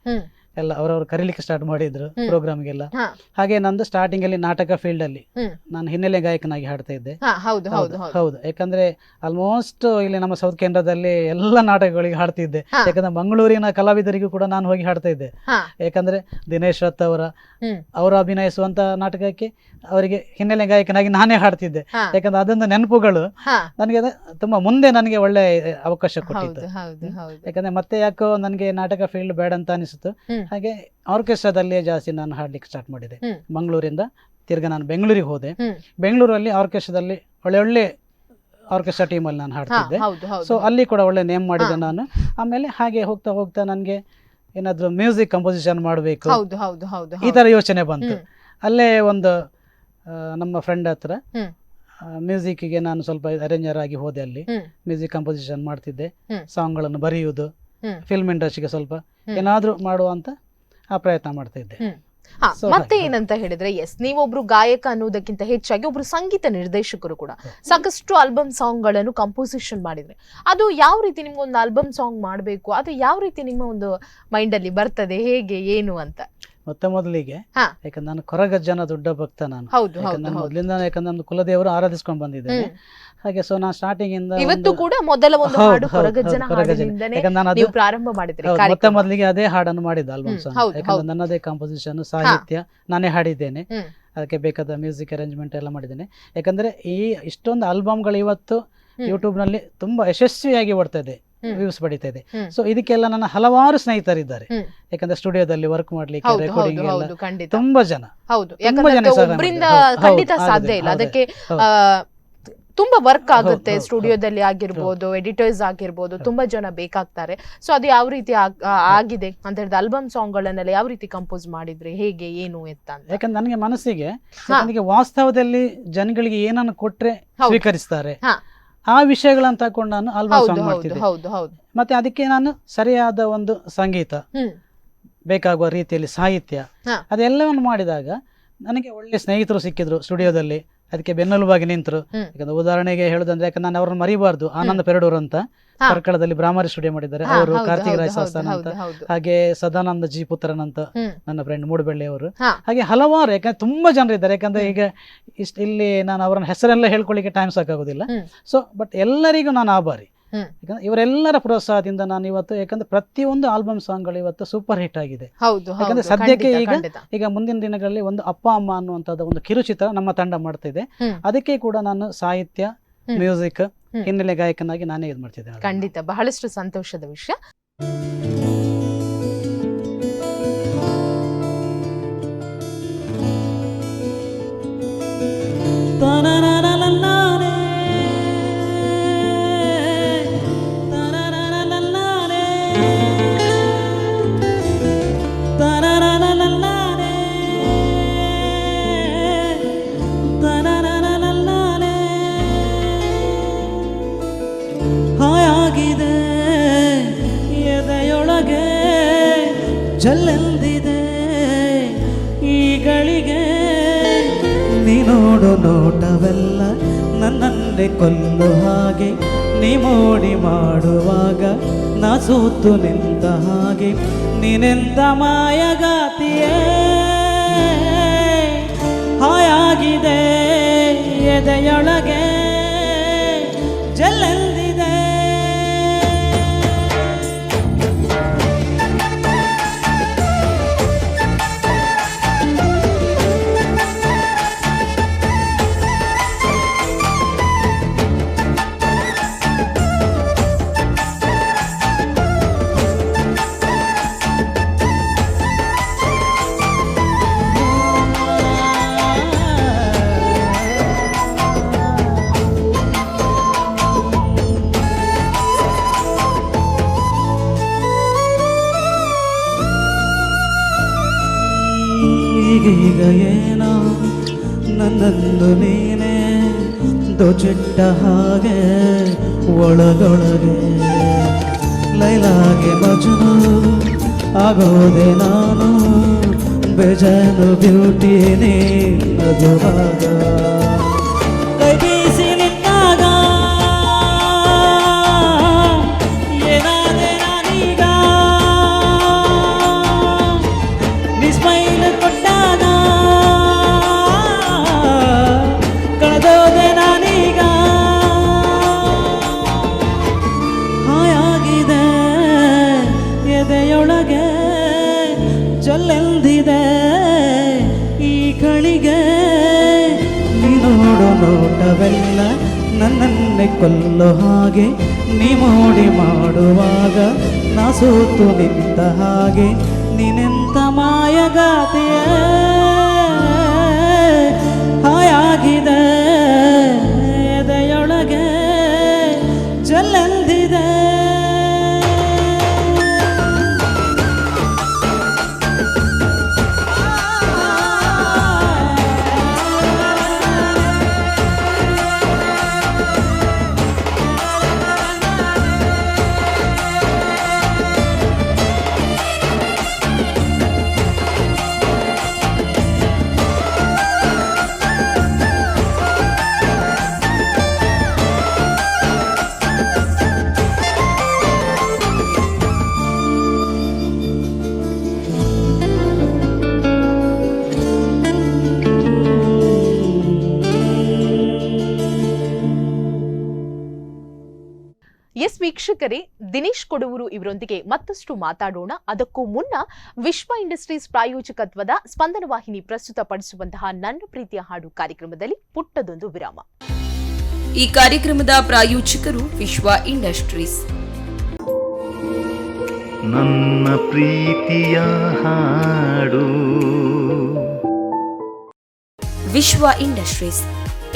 ಎಲ್ಲ ಅವರವರು ಕರೀಲಿಕ್ಕೆ ಸ್ಟಾರ್ಟ್ ಮಾಡಿದ್ರು ಪ್ರೋಗ್ರಾಮ್ಗೆಲ್ಲ. ಹಾಗೆ ನಂದು ಸ್ಟಾರ್ಟಿಂಗ್ ಅಲ್ಲಿ ನಾಟಕ ಫೀಲ್ಡ್ ಅಲ್ಲಿ ನಾನು ಹಿನ್ನೆಲೆ ಗಾಯಕನಾಗಿ ಹಾಡ್ತಾ ಇದ್ದೆ. ಹೌದು, ಯಾಕಂದ್ರೆ ಆಲ್ಮೋಸ್ಟ್ ಇಲ್ಲಿ ನಮ್ಮ ಸೌತ್ ಕೇಂದ್ರದಲ್ಲಿ ಎಲ್ಲ ನಾಟಕಗಳಿಗೆ ಹಾಡ್ತಿದ್ದೆ. ಯಾಕಂದ್ರೆ ಮಂಗಳೂರಿನ ಕಲಾವಿದರಿಗೂ ಕೂಡ ನಾನು ಹೋಗಿ ಹಾಡ್ತಾ ಇದ್ದೆ. ಯಾಕಂದ್ರೆ ದಿನೇಶ್ ರತ್ ಅವರು ಅಭಿನಯಿಸುವಂತ ನಾಟಕಕ್ಕೆ ಅವರಿಗೆ ಹಿನ್ನೆಲೆ ಗಾಯಕನಾಗಿ ನಾನೇ ಹಾಡ್ತಿದ್ದೆ. ಯಾಕಂದ್ರೆ ಅದೊಂದು ನೆನಪುಗಳು ನನಗೆ ತುಂಬಾ ಮುಂದೆ ನನಗೆ ಒಳ್ಳೆ ಅವಕಾಶ ಕೊಟ್ಟಿತ್ತು. ಯಾಕಂದ್ರೆ ಮತ್ತೆ ಯಾಕೋ ನನಗೆ ನಾಟಕ ಫೀಲ್ಡ್ ಬೇಡ ಅಂತ ಅನಿಸಿತು. ಹಾಗೆ ಆರ್ಕೆಸ್ಟ್ರಾದಲ್ಲೇ ಜಾಸ್ತಿ ನಾನು ಹಾಡ್ಲಿಕ್ಕೆ ಸ್ಟಾರ್ಟ್ ಮಾಡಿದೆ. ಮಂಗಳೂರಿಂದ ತಿರ್ಗಾ ನಾನು ಬೆಂಗಳೂರಿಗೆ ಹೋದೆ. ಬೆಂಗಳೂರಲ್ಲಿ ಆರ್ಕೆಸ್ಟ್ರಾದಲ್ಲಿ ಒಳ್ಳೆ ಆರ್ಕೆಸ್ಟ್ರಾ ಟೀಮ್ ಅಲ್ಲಿ ನಾನು ಹಾಡ್ತಿದ್ದೆ. ಸೊ ಅಲ್ಲಿ ಕೂಡ ಒಳ್ಳೆ ನೇಮ್ ಮಾಡಿದೆ ನಾನು. ಆಮೇಲೆ ಹಾಗೆ ಹೋಗ್ತಾ ಹೋಗ್ತಾ ನನಗೆ ಏನಾದ್ರು ಮ್ಯೂಸಿಕ್ ಕಂಪೋಸಿಷನ್ ಮಾಡಬೇಕು ಈ ತರ ಯೋಚನೆ ಬಂತು. ಅಲ್ಲೇ ಒಂದು ನಮ್ಮ ಫ್ರೆಂಡ್ ಹತ್ರ ಮ್ಯೂಸಿಕ್ಗೆ ನಾನು ಸ್ವಲ್ಪ ಅರೇಂಜರ್ ಆಗಿ ಹೋದೆ. ಅಲ್ಲಿ ಮ್ಯೂಸಿಕ್ ಕಂಪೋಸಿಷನ್ ಮಾಡ್ತಿದ್ದೆ, ಸಾಂಗ್ಗಳನ್ನು ಬರೆಯುವುದು, ಫಿಲ್ಮ್ ಇಂಡಸ್ಟ್ರಿಗೆ ಸ್ವಲ್ಪ ಏನಾದರೂ ಮಾಡುವಂತ ಆ ಪ್ರಯತ್ನ ಮಾಡ್ತಾ ಇದ್ದೆ. ಮತ್ತೆ ಏನಂತ ಹೇಳಿದ್ರೆ, ಎಸ್, ನೀವೊಬ್ರು ಗಾಯಕ ಅನ್ನೋದಕ್ಕಿಂತ ಹೆಚ್ಚಾಗಿ ಒಬ್ರು ಸಂಗೀತ ನಿರ್ದೇಶಕರು ಕೂಡ. ಸಾಕಷ್ಟು ಆಲ್ಬಮ್ ಸಾಂಗ್ ಗಳನ್ನು ಕಂಪೋಸಿಷನ್ ಮಾಡಿದ್ರೆ, ಅದು ಯಾವ ರೀತಿ ನಿಮ್ಗೊಂದು ಆಲ್ಬಮ್ ಸಾಂಗ್ ಮಾಡಬೇಕು, ಅದು ಯಾವ ರೀತಿ ನಿಮ್ಮ ಒಂದು ಮೈಂಡ್ ಅಲ್ಲಿ ಬರ್ತದೆ, ಹೇಗೆ ಏನು ಅಂತ? ಮೊದಲಿಗೆ ಯಾಕಂದ್ರೆ ನಾನು ಕೊರಗಜ್ಜನ ದೊಡ್ಡ ಭಕ್ತ ನಾನು. ಮೊದಲಿಂದ ಯಾಕಂದ್ರೆ ನನ್ನ ಕುಲದೇವರು ಆರಾಧಿಸ್ಕೊಂಡು ಬಂದಿದ್ದೇನೆ. ಹಾಗೆ ಸೊ ನಾನು ಸ್ಟಾರ್ಟಿಂಗ್ ಇಂದ ಇವತ್ತು ಕೂಡ ಮೊದಲ ಒಂದು ಹಾಡು ಕೊರಗಜ್ಜನ ಹಾಡಿನಿಂದನೇ ನೀವು ಪ್ರಾರಂಭ ಮಾಡಿದ್ರಿ. ಮೊದಲಿಗೆ ಅದೇ ಹಾಡನ್ನು ಮಾಡಿದ್ದು ಆಲ್ಬಮ್ ಸಾಂಗ್. ಯಾಕಂದ್ರೆ ನನ್ನದೇ ಕಂಪೋಸಿಷನ್, ಸಾಹಿತ್ಯ ನಾನೇ ಹಾಡಿದ್ದೇನೆ, ಅದಕ್ಕೆ ಬೇಕಾದ ಮ್ಯೂಸಿಕ್ ಅರೇಂಜ್ಮೆಂಟ್ ಎಲ್ಲ ಮಾಡಿದ್ದೇನೆ. ಯಾಕಂದ್ರೆ ಈ ಇಷ್ಟೊಂದು ಆಲ್ಬಮ್ಗಳು ಇವತ್ತು ಯೂಟ್ಯೂಬ್ ನಲ್ಲಿ ತುಂಬಾ ಯಶಸ್ವಿಯಾಗಿ ಓಡ್ತಾ ಇದೆ, ವ್ಯೂಸ್ ಪಡಿತಾ ಇದೆ. ಸೊ ಇದಕ್ಕೆಲ್ಲ ನನ್ನ ಹಲವಾರು ಸ್ನೇಹಿತರಿದ್ದಾರೆ. ಯಾಕಂದ್ರೆ ಸ್ಟುಡಿಯೋದಲ್ಲಿ ವರ್ಕ್ ಮಾಡ್ಲಿಕ್ಕೆ, ರೆಕಾರ್ಡಿಂಗ್ ಎಲ್ಲ ತುಂಬಾ ಜನ, ಖಂಡಿತ ಸಾಧ್ಯ ಇಲ್ಲ. ಅದಕ್ಕೆ ತುಂಬಾ ವರ್ಕ್ ಆಗುತ್ತೆ. ಸ್ಟುಡಿಯೋದಲ್ಲಿ ಆಗಿರ್ಬೋದು, ಎಡಿಟರ್ಸ್ ಆಗಿರ್ಬೋದು, ತುಂಬಾ ಜನ ಬೇಕಾಗ್ತಾರೆ. ಸೊ ಅದು ಯಾವ ರೀತಿ ಆಗಿದೆ ಅಂತ ಹೇಳಿದ್ರೆ, ಆಲ್ಬಮ್ ಸಾಂಗ್ ಗಳನ್ನೆಲ್ಲ ಯಾವ ರೀತಿ ಕಂಪೋಸ್ ಮಾಡಿದ್ರೆ, ಹೇಗೆ ಏನು ಎತ್ತ ಅಂತ? ಯಾಕಂದ್ರೆ ನನಗೆ ಮನಸ್ಸಿಗೆ ವಾಸ್ತವದಲ್ಲಿ ಜನಗಳಿಗೆ ಏನನ್ನು ಕೊಟ್ರೆ ಸ್ವೀಕರಿಸ್ತಾರೆ, ಆ ವಿಷಯಗಳನ್ನ ತಕೊಂಡು ನಾನು ಆಲ್ಬಮ್ ಸಾಂಗ್ ಮಾಡ್ತಿದ್ದೆ. ಮತ್ತೆ ಅದಕ್ಕೆ ನಾನು ಸರಿಯಾದ ಒಂದು ಸಂಗೀತ, ಬೇಕಾಗುವ ರೀತಿಯಲ್ಲಿ ಸಾಹಿತ್ಯ, ಅದೆಲ್ಲವನ್ನು ಮಾಡಿದಾಗ ನನಗೆ ಒಳ್ಳೆ ಸ್ನೇಹಿತರು ಸಿಕ್ಕಿದ್ರು ಸ್ಟುಡಿಯೋದಲ್ಲಿ. ಅದಕ್ಕೆ ಬೆನ್ನೆಲುಬಾಗಿ ನಿಂತರು. ಯಾಕಂದ್ರೆ ಉದಾಹರಣೆಗೆ ಹೇಳುದಂದ್ರೆ, ಯಾಕಂದ್ರೆ ನಾನು ಅವ್ರನ್ನ ಮರಿಬಾರ್ದು, ಆನಂದ ಪೆರಡೂರು ಅಂತ ಕಾರ್ಕಳದಲ್ಲಿ ಬ್ರಾಹ್ಮರಿ ಸ್ಟುಡಿಯೋ ಮಾಡಿದ್ದಾರೆ ಅವರು, ಕಾರ್ತಿಕ್ ರಾಯ್ ಸಾಸ್ತಾನ್ ಅಂತ, ಹಾಗೆ ಸದಾನಂದ ಜಿ ಪುತ್ರನ್ ಅಂತ ನನ್ನ ಫ್ರೆಂಡ್ ಮೂಡಬೆಳ್ಳಿ ಅವರು, ಹಾಗೆ ಹಲವಾರು. ಯಾಕಂದ್ರೆ ತುಂಬಾ ಜನರು ಇದ್ದಾರೆ. ಯಾಕಂದ್ರೆ ಈಗ ಇಲ್ಲಿ ನಾನು ಅವರನ್ನ ಹೆಸರೆಲ್ಲ ಹೇಳ್ಕೊಳ್ಳಿಕ್ಕೆ ಟೈಮ್ ಸಾಕಾಗೋದಿಲ್ಲ. ಸೊ ಬಟ್ ಎಲ್ಲರಿಗೂ ನಾನು ಆಭಾರಿ. ಯಾಕಂದ್ರೆ ಇವರೆಲ್ಲರ ಪ್ರೋತ್ಸಾಹದಿಂದ ನಾನು ಇವತ್ತು, ಯಾಕಂದ್ರೆ ಪ್ರತಿಯೊಂದು ಆಲ್ಬಮ್ ಸಾಂಗ್ ಗಳು ಇವತ್ತು ಸೂಪರ್ ಹಿಟ್ ಆಗಿದೆ. ಯಾಕಂದ್ರೆ ಸದ್ಯಕ್ಕೆ ಈಗ ಮುಂದಿನ ದಿನಗಳಲ್ಲಿ ಒಂದು ಅಪ್ಪ ಅಮ್ಮ ಅನ್ನುವಂಥದ್ದು ಒಂದು ಕಿರುಚಿತ್ರ ನಮ್ಮ ತಂಡ ಮಾಡ್ತಾ ಇದೆ. ಅದಕ್ಕೆ ಕೂಡ ನಾನು ಸಾಹಿತ್ಯ, ಮ್ಯೂಸಿಕ್, ಹಿನ್ನೆಲೆ ಗಾಯಕನಾಗಿ ನಾನೇ ಇದು ಮಾಡ್ತಿದ್ದೇನೆ. ಖಂಡಿತ ಬಹಳಷ್ಟು ಸಂತೋಷದ ವಿಷಯ. ಜಲ್ಲೆಂದಿದೆ ಈ ಗಳಿಗೆ, ನೀ ನೋಡು ನೋಟವೆಲ್ಲ ನನ್ನನ್ನೇ ಕೊಲ್ಲು ಹಾಗೆ, ನೀ ಮೋಡಿ ಮಾಡುವಾಗ ನಾ ಸೋತು ನಿಂತ ಹಾಗೆ, ನೀನೆಂತ ಮಾಯಗಾತಿಯೇ, ಹಾಯಾಗಿದೆ ಎದೆಯೊಳಗೆ ಜಲ್ಲೆಂದಿದೆ. ಈಗ ಏನೋ ನನ್ನನ್ನು ನೀನೇ ದೋಚಿಟ್ಟ ಹಾಗೆ ಒಳಗೊಳಗೆ, ಲೈಲಾಗೆ ಮಜನು ಆಗೋದೆ ನಾನು, ಬೇಜಾನು ಬ್ಯೂಟಿ ನೀನದುವಾಗ, ಕೈ ಬೀಸಿ ನಿಂತಾಗ ಏನಾದೆ ನಾನೀಗ, ನೀ ಸ್ಮೈಲ್ ಕೊಟ್ಟಾಗ ಕಳೆದೋದೆ ನಾನೀಗ, ಹಾಯಾಗಿದೆ ಎದೆಯೊಳಗೆ ಜಲ್ಲೆಂದಿದೆ ಈ ಗಳಿಗೆ, ನೀ ನೋಡು ನೋಟವೆಲ್ಲ ನನ್ನನ್ನೇ ಕೊಲ್ಲೋ ಹಾಗೆ, ನೀ ಮೋಡಿ ಮಾಡುವಾಗ ನಾ ಸೋತು ನಿಂತ ಹಾಗೆ, ನೀನೆಂತ ಮಾಯಗಾತಿಯೇ, ಹಾಯಾಗಿದೆ ಎದೆಯೊಳಗೆ ಜಲ್ಲೆಂದಿದೆ. ಎಸ್ ವೀಕ್ಷಕರೇ, ದಿನೇಶ್ ಕೊಡೂರು ಇವರೊಂದಿಗೆ ಮತ್ತಷ್ಟು ಮಾತಾಡೋಣ. ಅದಕ್ಕೂ ಮುನ್ನ ವಿಶ್ವ ಇಂಡಸ್ಟ್ರೀಸ್ ಪ್ರಾಯೋಜಕತ್ವದ ಸ್ಪಂದನ ವಾಹಿನಿ ಪ್ರಸ್ತುತಪಡಿಸುವಂತಹ ನನ್ನ ಪ್ರೀತಿಯ ಹಾಡು ಕಾರ್ಯಕ್ರಮದಲ್ಲಿ ಪುಟ್ಟದೊಂದು ವಿರಾಮ. ಈ ಕಾರ್ಯಕ್ರಮದ ಪ್ರಾಯೋಜಕರು ವಿಶ್ವ ಇಂಡಸ್ಟ್ರೀಸ್. ನನ್ನ ಪ್ರೀತಿಯ ಹಾಡು. Vishwa industries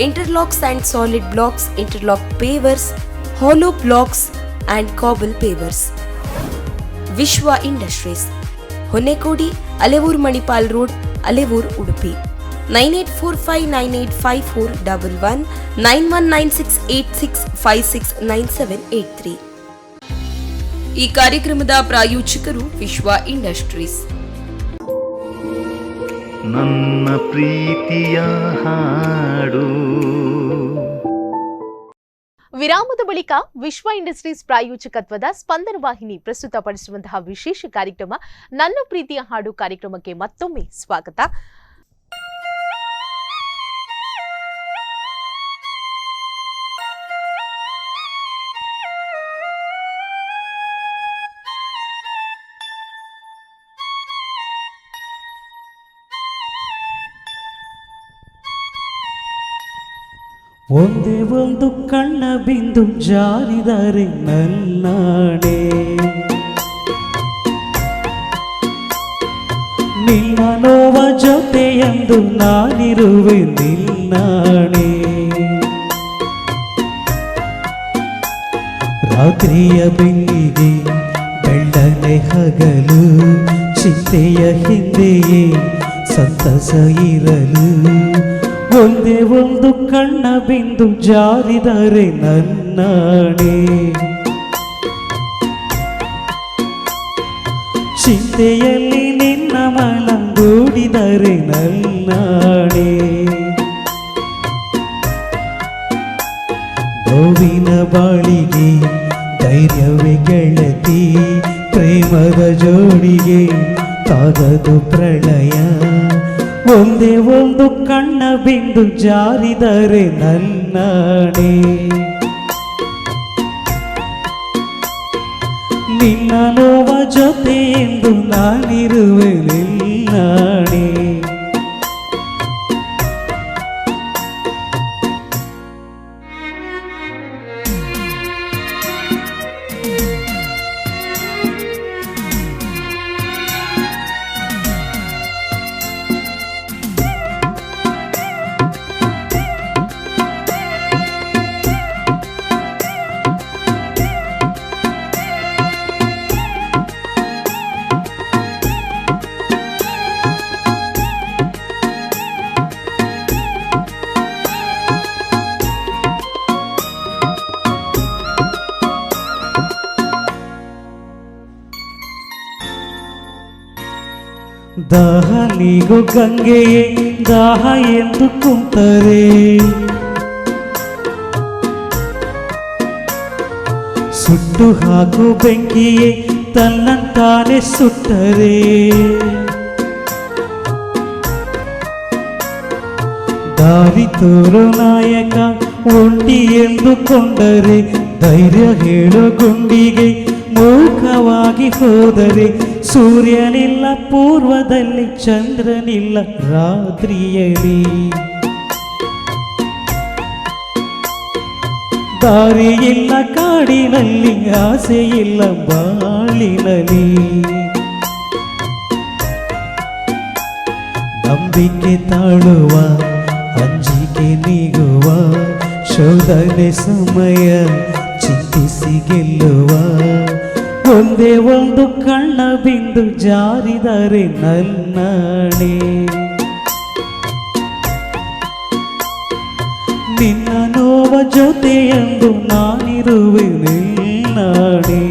interlocks and solid blocks, interlock pavers, hollow blocks and cobble pavers. Vishwa industries, Honnekodi, Alevoor Manipal road, Alevoor, Udupi. 9845985411 919686569783. ಈ ಕಾರ್ಯಕ್ರಮದ ಪ್ರಾಯೋಜಕರು ವಿಶ್ವ ಇಂಡಸ್ಟ್ರೀಸ್. ನನ್ನ ಪ್ರೀತಿಯ ಹಾಡು. ವಿರಾಮದ ಬಳಿಕ ವಿಶ್ವ ಇಂಡಸ್ಟ್ರೀಸ್ ಪ್ರಾಯೋಜಕತ್ವದ ಸ್ಪಂದನ ವಾಹಿನಿ ಪ್ರಸ್ತುತಪಡಿಸುವಂತಹ ವಿಶೇಷ ಕಾರ್ಯಕ್ರಮ ನನ್ನ ಪ್ರೀತಿಯ ಹಾಡು ಕಾರ್ಯಕ್ರಮಕ್ಕೆ ಮತ್ತೊಮ್ಮೆ ಸ್ವಾಗತ. ಒಂದೇ ಒಂದು ಕಣ್ಣ ಬಿಂದು ಜಾರಿದರೆ ನನ್ನಾಣೆ, ನಿನ್ನ ನೋವ ಜೊತೆಯಂದು ನಾನಿರುವೆ ನಿನ್ನಾಣೆ. ರಾತ್ರಿಯ ಬೆಳ್ಳಿಗೆ ಬೆಳ್ಳನೆ ಹಗಲು, ಚಿಂತೆಯ ಹಿಂದೆಯೇ ಸಂತಸ ಇರಲು. ಒಂದೇ ಒಂದು ಕಣ್ಣ ಬಿಂದು ಜಾರಿದರೆ ನನ್ನಾಣೆ, ಚಿಂತೆಯಲ್ಲಿ ನಿನ್ನ ಮನಗೂಡಿದರೆ ನನ್ನಾಣೆ. ನೋವಿನ ಬಾಳಿಗೆ ಧೈರ್ಯವೇ ಗೆಳತಿ, ಪ್ರೇಮದ ಜೋಡಿಗೆ ತಾಗದು ಪ್ರಳಯ. ಒಂದೇ ಒಂದು ಕಣ್ಣ ಬಿಂದು ಜಾರಿದರೆ ನನ್ನಾಣೆ, ನಿನ್ನ ನೋವ ಜೊತೆ ಎಂದು ನಾನಿರುವೆ ನಿನ್ನಾಣೆ. ದಾಹ ನೀಗು ಗಂಗೆಯೇ ದಾಹ ಎಂದು ಕುಂತರೆ, ಸುಟ್ಟು ಹಾಕು ಬೆಂಕಿಯೇ ತನ್ನಂತಾನೆ ಸುಟ್ಟರೆ. ದಾರಿ ತೋರು ನಾಯಕ ಒಂಟಿ ಎಂದುಕೊಂಡರೆ, ಧೈರ್ಯ ಹೇಳೋ ಗುಂಡಿಗೆ ಮೂಕವಾಗಿ ಹೋದರೆ. ಸೂರ್ಯನಿಲ್ಲ ಪೂರ್ವದಲ್ಲಿ, ಚಂದ್ರನಿಲ್ಲ ರಾತ್ರಿಯಲ್ಲಿ, ದಾರಿಯಿಲ್ಲ ಕಾಡಿನಲ್ಲಿ, ಆಸೆಯಿಲ್ಲ ಬಾಳಿನಲ್ಲಿ. ನಂಬಿಕೆ ತಾಳುವ, ಅಂಜಿಕೆ ನೀಗುವ, ಶೋಧನೆ ಸಮಯ ಚಿಂತಿಸಿ ಗೆಲ್ಲುವ. ಒಂದೇ ಒಂದು ಕಣ್ಣ ಬಿಂದು ಜಾರಿದರೆ ನನ್ನಾಣೆ, ನಿನ್ನ ನೋವ ಜೊತೆಯಂದು ನಾನಿರುವೆ ನಿನ್ನಾಣೆ.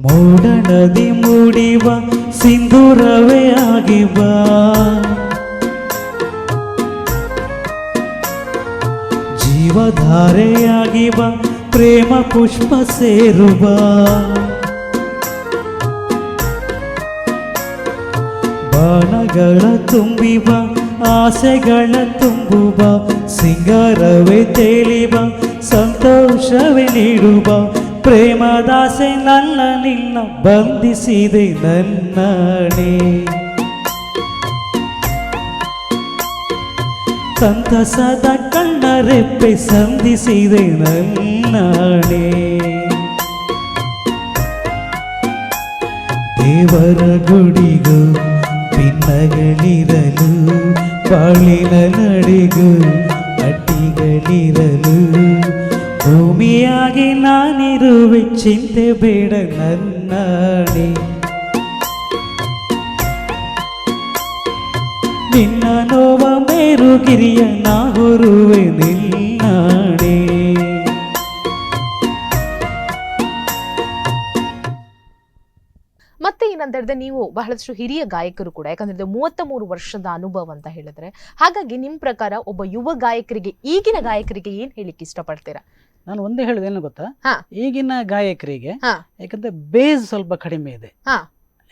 ಮೋಡ ನದಿ ಮೂಡಿವ ಸಿಂಧೂರವೇ ಆಗಿ ಬಾ, ಜೀವಧಾರೆಯಾಗಿ ಬಾ, ಪ್ರೇಮ ಪುಷ್ಪ ಸೇರುವ ಬಾಣಗಳ ತುಂಬಿವ ಆಸೆಗಳ ತುಂಬುವ ಸಿಂಗಾರವೇ ತೇಲಿವ ಸಂತೋಷವೇ ನೀಡುವ ಪ್ರೇಮದಾಸೆ ನನ್ನ ನಿನ್ನ ಬಂಧಿಸಿದೆ ನನ್ನಾಣೆ, ಸಂತಸದ ಕಣ್ಣರೆಪ್ಪೆ ಸಂಧಿಸಿದೆ ನನ್ನಾಣೆ. ದೇವರ ಗುಡಿಗೂ ಭಿನ್ನಗಳಿರಲು ಬಾಳಿನ ನಡೆಗೂ ಅಡ್ಡಿಗಳಿರಲು ಭೂಮಿಯಾಗಿ ನಾನಿರುವೆ ಚಿಂತೆ ಬೇಡ ನನ್ನಾಣೆ. ನಿನ್ನ ನೋವ ಮೇರುಗಿರಿಯ ನಾ ಹೊರುವೆ ನಿನ್ನಾಣೆ. ಮತ್ತೆ ಏನಂತ ಹೇಳಿದ್ರೆ ನೀವು ಬಹಳಷ್ಟು ಹಿರಿಯ ಗಾಯಕರು ಕೂಡ, ಯಾಕಂದ್ರೆ 33 ವರ್ಷದ ಅನುಭವ ಅಂತ ಹೇಳಿದ್ರೆ, ಹಾಗಾಗಿ ನಿಮ್ ಪ್ರಕಾರ ಒಬ್ಬ ಯುವ ಗಾಯಕರಿಗೆ, ಈಗಿನ ಗಾಯಕರಿಗೆ ಏನ್ ಹೇಳಿಕ್ಕೆ ಇಷ್ಟಪಡ್ತೀರಾ? ನಾನು ಒಂದೇ ಹೇಳುದೇನು ಗೊತ್ತಾ, ಈಗಿನ ಗಾಯಕರಿಗೆ ಯಾಕಂದ್ರೆ ಬೇಸ್ ಸ್ವಲ್ಪ ಕಡಿಮೆ ಇದೆ,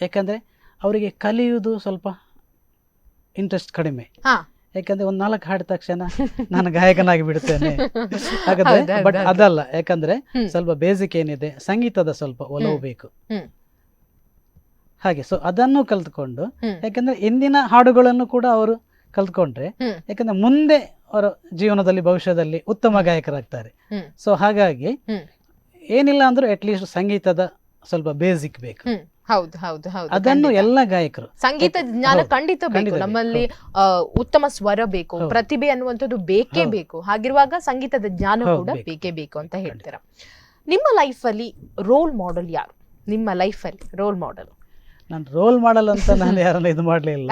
ಯಾಕಂದ್ರೆ ಅವರಿಗೆ ಕಲಿಯುವುದು ಸ್ವಲ್ಪ ಇಂಟ್ರೆಸ್ಟ್ ಕಡಿಮೆ. ಯಾಕಂದ್ರೆ ಒಂದ್ 4 ಹಾಡಿದ ತಕ್ಷಣ ನಾನು ಗಾಯಕನಾಗಿ ಬಿಡುತ್ತೇನೆ ಹಾಗಾದ್ರೆ, ಬಟ್ ಅದಲ್ಲ. ಯಾಕಂದ್ರೆ ಸ್ವಲ್ಪ ಬೇಸಿಕ್ ಏನಿದೆ, ಸಂಗೀತದ ಸ್ವಲ್ಪ ಒಲವು ಬೇಕು ಹಾಗೆ. ಸೊ ಅದನ್ನು ಕಲ್ತ್ಕೊಂಡು, ಯಾಕಂದ್ರೆ ಇಂದಿನ ಹಾಡುಗಳನ್ನು ಕೂಡ ಅವರು ಕಲ್ತ್ಕೊಂಡ್ರೆ, ಯಾಕಂದ್ರೆ ಮುಂದೆ ಅವರ ಜೀವನದಲ್ಲಿ ಭವಿಷ್ಯದಲ್ಲಿ ಉತ್ತಮ ಗಾಯಕರಾಗ್ತಾರೆ. ಸೊ ಹಾಗಾಗಿ ಏನಿಲ್ಲ ಅಂದ್ರೂ ಅಟ್ಲೀಸ್ಟ್ ಸಂಗೀತದ ಸ್ವಲ್ಪ ಬೇಸಿಕ್ ಬೇಕು. ಹೌದು ಹೌದು ಹೌದು, ಅದನ್ನು ಎಲ್ಲ ಗಾಯಕರು, ಸಂಗೀತ ಜ್ಞಾನ ಖಂಡಿತ ಬೇಕು. ನಮ್ಮಲ್ಲಿ ಉತ್ತಮ ಸ್ವರ ಬೇಕು, ಪ್ರತಿಭೆ ಅನ್ನುವಂಥದ್ದು ಬೇಕೇ ಬೇಕು. ಹಾಗಿರುವಾಗ ಸಂಗೀತದ ಜ್ಞಾನ ಕೂಡ ಬೇಕೇ ಬೇಕು ಅಂತ ಹೇಳ್ತೀರಾ. ನಿಮ್ಮ ಲೈಫ್ ಅಲ್ಲಿ ರೋಲ್ ಮಾಡೆಲ್ ಯಾರು? ನಿಮ್ಮ ಲೈಫ್ ಅಲ್ಲಿ ರೋಲ್ ಮಾಡೆಲ್? ನಾನು ರೋಲ್ ಮಾಡಲ್ ಅಂತ ನಾನು ಯಾರನ್ನ ಇದು ಮಾಡಲಿಲ್ಲ,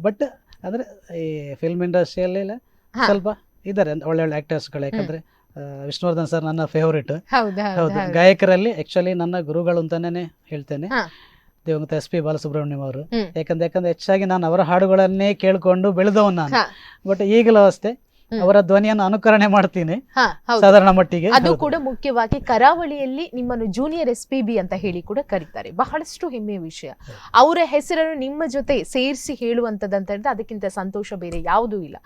ಬಟ್ ಅಂದ್ರೆ ಈ ಫಿಲ್ಮ್ ಇಂಡಸ್ಟ್ರಿಯಲ್ಲಿ ಸ್ವಲ್ಪ ಇದ್ದಾರೆ ಒಳ್ಳೆ ಒಳ್ಳೆ ಆಕ್ಟರ್ಸ್ಗಳು. ಯಾಕಂದ್ರೆ ವಿಷ್ಣುವರ್ಧನ್ ಸರ್ ನನ್ನ ಫೇವರೇಟ್. ಹೌದು, ಗಾಯಕರಲ್ಲಿ ಆಕ್ಚುಲಿ ನನ್ನ ಗುರುಗಳು ಅಂತಾನೆ ಹೇಳ್ತೇನೆ, ದಿವಂಗತ SP ಬಾಲಸುಬ್ರಹ್ಮಣ್ಯಂ ಅವರು. ಯಾಕಂದ್ರೆ ಹೆಚ್ಚಾಗಿ ನಾನು ಅವರ ಹಾಡುಗಳನ್ನೇ ಕೇಳ್ಕೊಂಡು ಬೆಳೆದವನು ನಾನು. ಬಟ್ ಈಗಲೂ ಅಷ್ಟೇ ಅವರ ಧ್ವನಿಯನ್ನು ಅನುಕರಣೆ ಮಾಡ್ತೀನಿ ಸಾಧಾರಣ ಮಟ್ಟಿಗೆ. ಅದು ಕೂಡ ಮುಖ್ಯವಾಗಿ ಕರಾವಳಿಯಲ್ಲಿ ನಿಮ್ಮನ್ನು ಜೂನಿಯರ್ SPB ಅಂತ ಹೇಳಿ ಕೂಡ ಕರೀತಾರೆ. ಬಹಳಷ್ಟು ಹೆಮ್ಮೆಯ ವಿಷಯ. ಅವರ ಹೆಸರನ್ನು ನಿಮ್ಮ ಜೊತೆ ಸೇರಿಸಿ ಹೇಳುವಂತದ್ದಂತ ಹೇಳಿದ್ರೆ ಅದಕ್ಕಿಂತ ಸಂತೋಷ ಬೇರೆ ಯಾವುದೂ ಇಲ್ಲ.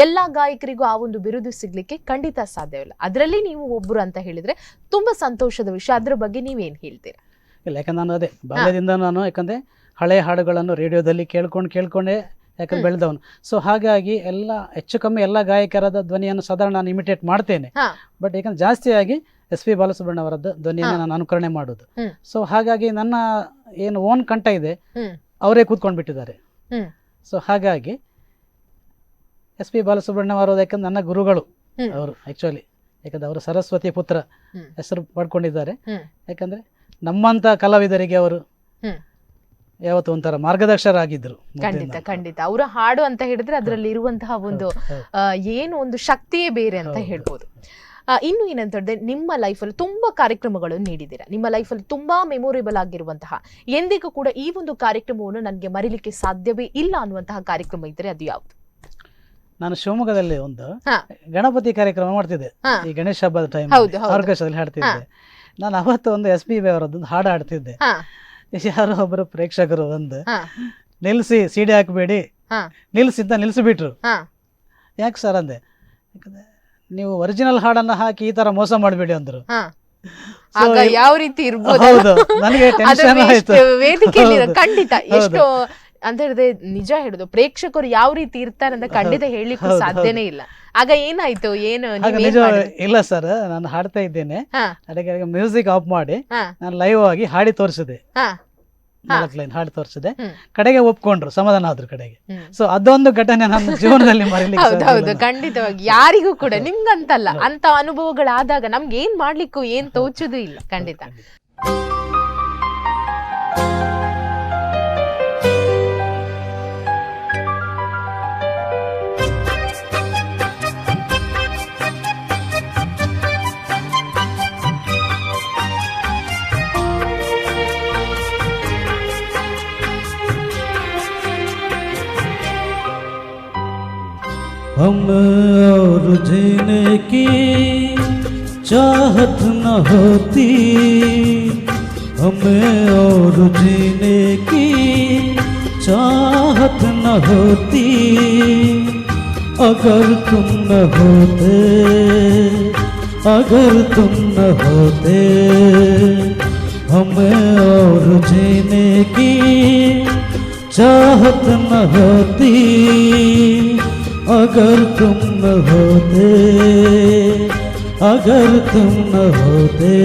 ಎಲ್ಲಾ ಗಾಯಕರಿಗೂ ಆ ಒಂದು ಬಿರುದು ಸಿಗ್ಲಿಕ್ಕೆ ಖಂಡಿತ ಸಾಧ್ಯವಿಲ್ಲ. ಅದರಲ್ಲಿ ನೀವು ಒಬ್ರು ಅಂತ ಹೇಳಿದ್ರೆ ತುಂಬಾ ಸಂತೋಷದ ವಿಷಯ. ಅದ್ರ ಬಗ್ಗೆ ನೀವೇನ್ ಹೇಳ್ತೀರಾ? ಇಲ್ಲ, ಯಾಕಂದ್ರೆ ನಾನು ಅದೇ ಬಾಲ್ಯದಿಂದ ನಾನು ಯಾಕಂದ್ರೆ ಹಳೆ ಹಾಡುಗಳನ್ನು ರೇಡಿಯೋದಲ್ಲಿ ಕೇಳ್ಕೊಂಡೇ ಯಾಕಂದ್ರೆ ಬೆಳೆದವನು. ಸೊ ಹಾಗಾಗಿ ಎಲ್ಲ ಹೆಚ್ಚು ಕಮ್ಮಿ ಎಲ್ಲ ಗಾಯಕರದ ಧ್ವನಿಯನ್ನು ಸಾಧಾರಣ ನಾನು ಇಮಿಟೇಟ್ ಮಾಡ್ತೇನೆ. ಬಟ್ ಯಾಕಂದ್ರೆ ಜಾಸ್ತಿಯಾಗಿ SP ಬಾಲಸುಬ್ರಹ್ಮಣ್ಯ ಅವರದ್ದು ಧ್ವನಿಯನ್ನು ನಾನು ಅನುಕರಣೆ ಮಾಡೋದು. ಸೊ ಹಾಗಾಗಿ ನನ್ನ ಏನು ಓನ್ ಕಂಠ ಇದೆ ಅವರೇ ಕೂತ್ಕೊಂಡ್ಬಿಟ್ಟಿದ್ದಾರೆ. ಸೊ ಹಾಗಾಗಿ SP ಬಾಲಸುಬ್ರಹ್ಮಣ್ಯ ಅವರು ಯಾಕಂದ್ರೆ ನನ್ನ ಗುರುಗಳು ಅವರು ಆಕ್ಚುಲಿ. ಯಾಕಂದ್ರೆ ಅವರು ಸರಸ್ವತಿ ಪುತ್ರ ಹೆಸರು ಪಡ್ಕೊಂಡಿದ್ದಾರೆ. ಯಾಕಂದ್ರೆ ನಮ್ಮಂತ ಕಲಾವಿದರಿಗೆ ಅವರು ಯಾವತ್ತು ಒಂಥರ ಮಾರ್ಗದರ್ಶಕರಾಗಿದ್ರು. ಖಂಡಿತ ಅವರ ಹಾಡು ಅಂತ ಹೇಳಿದ್ರೆ ಅದರಲ್ಲಿ ಇರುವಂತಹ ಒಂದು ಏನು ಒಂದು ಶಕ್ತಿಯೇ ಬೇರೆ ಅಂತ ಹೇಳ್ಬೋದು. ಇನ್ನು ಏನಂತ ಹೇಳಿದ್ರೆ ನಿಮ್ಮ ಲೈಫಲ್ಲಿ ತುಂಬಾ ಕಾರ್ಯಕ್ರಮಗಳನ್ನು ನೀಡಿದ್ದೀರಾ. ನಿಮ್ಮ ಲೈಫಲ್ಲಿ ತುಂಬಾ ಮೆಮೊರೇಬಲ್ ಆಗಿರುವಂತಹ, ಎಂದಿಗೂ ಕೂಡ ಈ ಒಂದು ಕಾರ್ಯಕ್ರಮವನ್ನು ನನಗೆ ಮರಿಲಿಕ್ಕೆ ಸಾಧ್ಯವೇ ಇಲ್ಲ ಅನ್ನುವಂತಹ ಕಾರ್ಯಕ್ರಮ ಇದ್ರೆ ಅದು ಯಾವುದು? ನಾನು ಶಿವಮೊಗ್ಗದಲ್ಲಿ ಒಂದು ಗಣಪತಿ ಕಾರ್ಯಕ್ರಮ ಮಾಡ್ತಿದ್ದೆ, ಈ ಗಣೇಶ ಹಬ್ಬದ ಟೈಮ್ ಆರ್ಕೆಸ್ಟ್ರಾದಲ್ಲಿ ಹಾಡ್ತಿದ್ದೆ. ನಾನು ಅವತ್ತು ಒಂದು SPB ಅವರದ್ದು ಹಾಡು ಹಾಡ್ತಿದ್ದೆ. ಯಾರೋ ಒಬ್ಬರು ಪ್ರೇಕ್ಷಕರು ಒಂದು ನಿಲ್ಸಿ CD ಹಾಕಬೇಡಿ ನಿಲ್ಸಿಂತ ನಿಲ್ಸಿಬಿಟ್ರು. ಯಾಕೆ ಸರ್ ಅಂದೆ, ಯಾಕಂದ್ರೆ ನೀವು ಒರಿಜಿನಲ್ ಹಾಡನ್ನ ಹಾಕಿ ಈ ತರ ಮೋಸ ಮಾಡಬೇಡಿ ಅಂದ್ರು. ಯಾವ ರೀತಿ ಇರ್ಬೋದು, ಹೌದು, ನನಗೆ ಟೆನ್ಷನ್ ಆಯ್ತು. ವೇದಿಕೆಯಲ್ಲಿ ಖಂಡಿತ ಎಷ್ಟು ಅಂತ ಹೇಳಿದ್ರೆ ನಿಜ ಹೇಳುದು, ಪ್ರೇಕ್ಷಕರು ಯಾವ ರೀತಿ ಇರ್ತಾರೆ ಅಂತ ಖಂಡಿತ ಹೇಳಲಿಕ್ಕೂ ಸಾಧ್ಯನೇ ಇಲ್ಲ. ಆಗ ಏನಾಯ್ತು? ಏನು ನಿಜ ಇಲ್ಲ ಸರ್, ನಾನು ಹಾಡ್ತಾ ಇದ್ದೇನೆ, ಅದಕ್ಕೆ ಮ್ಯೂಸಿಕ್ ಆಫ್ ಮಾಡಿ ನಾನು ಲೈವ್ ಆಗಿ ಹಾಡಿ ತೋರಿಸಿದೆ, 4 ಲೈನ್ ಹಾಡಿ ತೋರಿಸಿದೆ. ಕಡೆಗೆ ಒಪ್ಕೊಂಡ್ರು, ಸಮಾಧಾನ ಆದ್ರು ಕಡೆಗೆ. ಸೊ ಅದೊಂದು ಘಟನೆ ನನ್ನ ಜೀವನದಲ್ಲಿ ಮರೀಲಿಕ್ಕೆ ಹೌದು, ಖಂಡಿತವಾಗಿ ಯಾರಿಗೂ ಕೂಡ ನಿಮ್ಗಂತಲ್ಲ, ಅಂತ ಅನುಭವಗಳಾದಾಗ ನಮ್ಗೆ ಏನ್ ಮಾಡ್ಲಿಕ್ಕೂ ಏನ್ ತೋಚುದು ಇಲ್ಲ. ಖಂಡಿತ. हमें और जीने की चाहत न होती, हमें और जीने की चाहत न होती, अगर तुम न होते, अगर तुम न होते, हमें और जीने की चाहत न होती, अगर तुम न होते, अगर तुम न होते।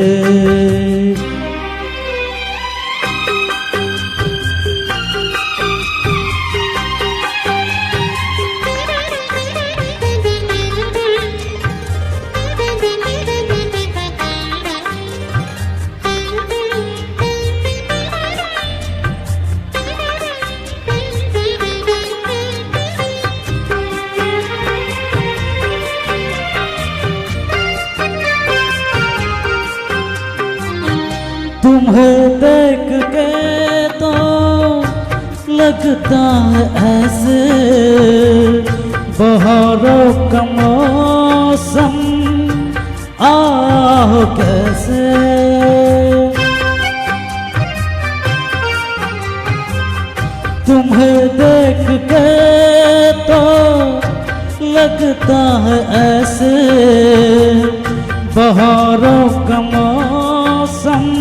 तुम्हें देख के तो लगता है ऐसे बहारों का मौसम आओ कैसे, तुम्हें देख के तो लगता है ऐसे बहारों का मौसम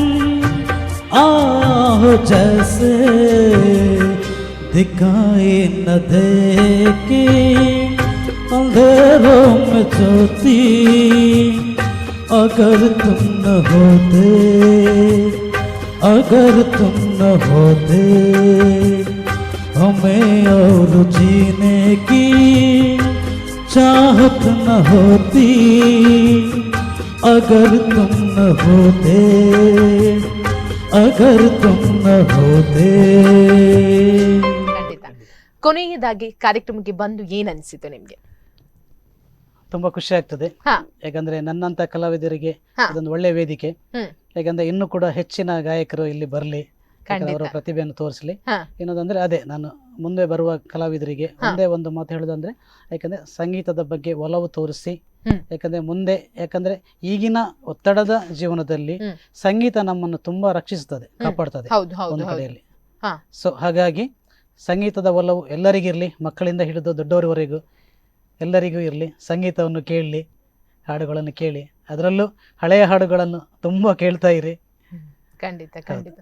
आओ जैसे, दिखाई न दे के अंधेरों में ज्योति, अगर तुम न होते, अगर तुम न होते, हमें और जीने की चाहत न होती, अगर तुम न होते, अगर तुम न होते। ಖಂಡಿತ. ಕೊನೆಯದಾಗಿ ಕಾರ್ಯಕ್ರಮಕ್ಕೆ ಬಂದು ಏನ್ ಅನ್ಸಿತು ನಿಮ್ಗೆ? ತುಂಬಾ ಖುಷಿ ಆಗ್ತದೆ. ಹಾ. ಯಾಕಂದ್ರೆ ನನ್ನಂತ ಕಲಾವಿದರಿಗೆ ಹಾ. ಇದೊಂದು ಒಳ್ಳೆ ವೇದಿಕೆ. ಹ್ಮ್. ಯಾಕಂದ್ರೆ ಇನ್ನೂ ಕೂಡ ಹೆಚ್ಚಿನ ಗಾಯಕರು ಇಲ್ಲಿ ಬರಲಿ, ಖಂಡಿತ. ಅವರ ಪ್ರತಿಭೆಯನ್ನು ತೋರಿಸಲಿ. ಹಾ. ಇನ್ನೊಂದಂದ್ರೆ ಅದೇ ನಾನು ಮುಂದೆ ಬರುವ ಕಲಾವಿದರಿಗೆ ಒಂದೇ ಒಂದು ಮಾತು ಹೇಳೋದಂದ್ರೆ, ಯಾಕಂದ್ರೆ ಸಂಗೀತದ ಬಗ್ಗೆ ಒಲವು ತೋರಿಸಿ, ಹ್ಮ್. ಯಾಕಂದ್ರೆ ಮುಂದೆ, ಯಾಕಂದ್ರೆ ಈಗಿನ ಒತ್ತಡದ ಜೀವನದಲ್ಲಿ ಹ್ಮ್. ಸಂಗೀತ ನಮ್ಮನ್ನು ತುಂಬಾ ರಕ್ಷಿಸ್ತದೆ, ಕಾಪಾಡ್ತದೆ ಹೌದು ಹೌದು ಒಂದು ಹೌದು. ಕಡೆಯಲ್ಲಿ. ಹಾ. ಸೊ ಹಾಗಾಗಿ ಸಂಗೀತದ ಒಲವು ಎಲ್ಲರಿಗಿರಲಿ, ಮಕ್ಕಳಿಂದ ಹಿಡಿದು ದೊಡ್ಡವರವರೆಗೂ ಎಲ್ಲರಿಗೂ ಇರಲಿ. ಸಂಗೀತವನ್ನು ಕೇಳಲಿ, ಹಾಡುಗಳನ್ನು ಕೇಳಿ, ಅದರಲ್ಲೂ ಹಳೆಯ ಹಾಡುಗಳನ್ನು ತುಂಬ ಕೇಳ್ತಾ ಇರಿ. ಖಂಡಿತ ಖಂಡಿತ.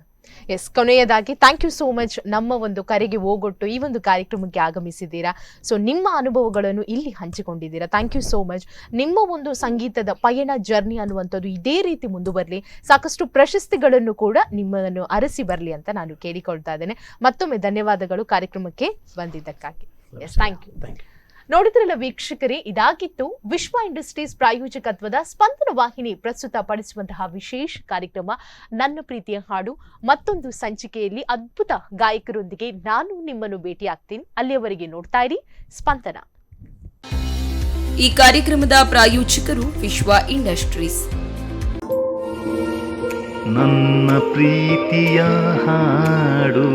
ಎಸ್, ಕೊನೆಯದಾಗಿ ಥ್ಯಾಂಕ್ ಯು ಸೋ ಮಚ್ ನಮ್ಮ ಒಂದು ಕರೆಗೆ ಹೋಗೊಟ್ಟು ಈ ಒಂದು ಕಾರ್ಯಕ್ರಮಕ್ಕೆ ಆಗಮಿಸಿದ್ದೀರಾ. ಸೊ ನಿಮ್ಮ ಅನುಭವಗಳನ್ನು ಇಲ್ಲಿ ಹಂಚಿಕೊಂಡಿದ್ದೀರಾ. Thank you so much. ನಿಮ್ಮ ಒಂದು ಸಂಗೀತದ ಪಯಣ ಜರ್ನಿ ಅನ್ನುವಂಥದ್ದು ಇದೇ ರೀತಿ ಮುಂದುವರಲಿ, ಸಾಕಷ್ಟು ಪ್ರಶಸ್ತಿಗಳನ್ನು ಕೂಡ ನಿಮ್ಮನ್ನು ಅರಸಿ ಬರಲಿ ಅಂತ ನಾನು ಕೇಳಿಕೊಳ್ತಾ ಇದ್ದೇನೆ. ಮತ್ತೊಮ್ಮೆ ಧನ್ಯವಾದಗಳು ಕಾರ್ಯಕ್ರಮಕ್ಕೆ ಬಂದಿದ್ದಕ್ಕಾಗಿ. S, thank you. ನೋಡಿದ್ರಲ್ಲ ವೀಕ್ಷಕರೇ, ಇದಾಗಿತ್ತು ವಿಶ್ವ ಇಂಡಸ್ಟ್ರೀಸ್ ಪ್ರಾಯೋಜಕತ್ವದ ಸ್ಪಂದನ ವಾಹಿನಿ ಪ್ರಸ್ತುತ ಪಡಿಸುವಂತಹ ವಿಶೇಷ ಕಾರ್ಯಕ್ರಮ ನನ್ನ ಪ್ರೀತಿಯ ಹಾಡು. ಮತ್ತೊಂದು ಸಂಚಿಕೆಯಲ್ಲಿ ಅದ್ಭುತ ಗಾಯಕರೊಂದಿಗೆ ನಾನು ನಿಮ್ಮನ್ನು ಭೇಟಿಯಾಗ್ತೀನಿ. ಅಲ್ಲಿಯವರೆಗೆ ನೋಡ್ತಾ ಇರಿ ಸ್ಪಂದನ. ಈ ಕಾರ್ಯಕ್ರಮದ ಪ್ರಾಯೋಜಕರು ವಿಶ್ವ ಇಂಡಸ್ಟ್ರೀಸ್. ನನ್ನ ಪ್ರೀತಿಯ ಹಾಡು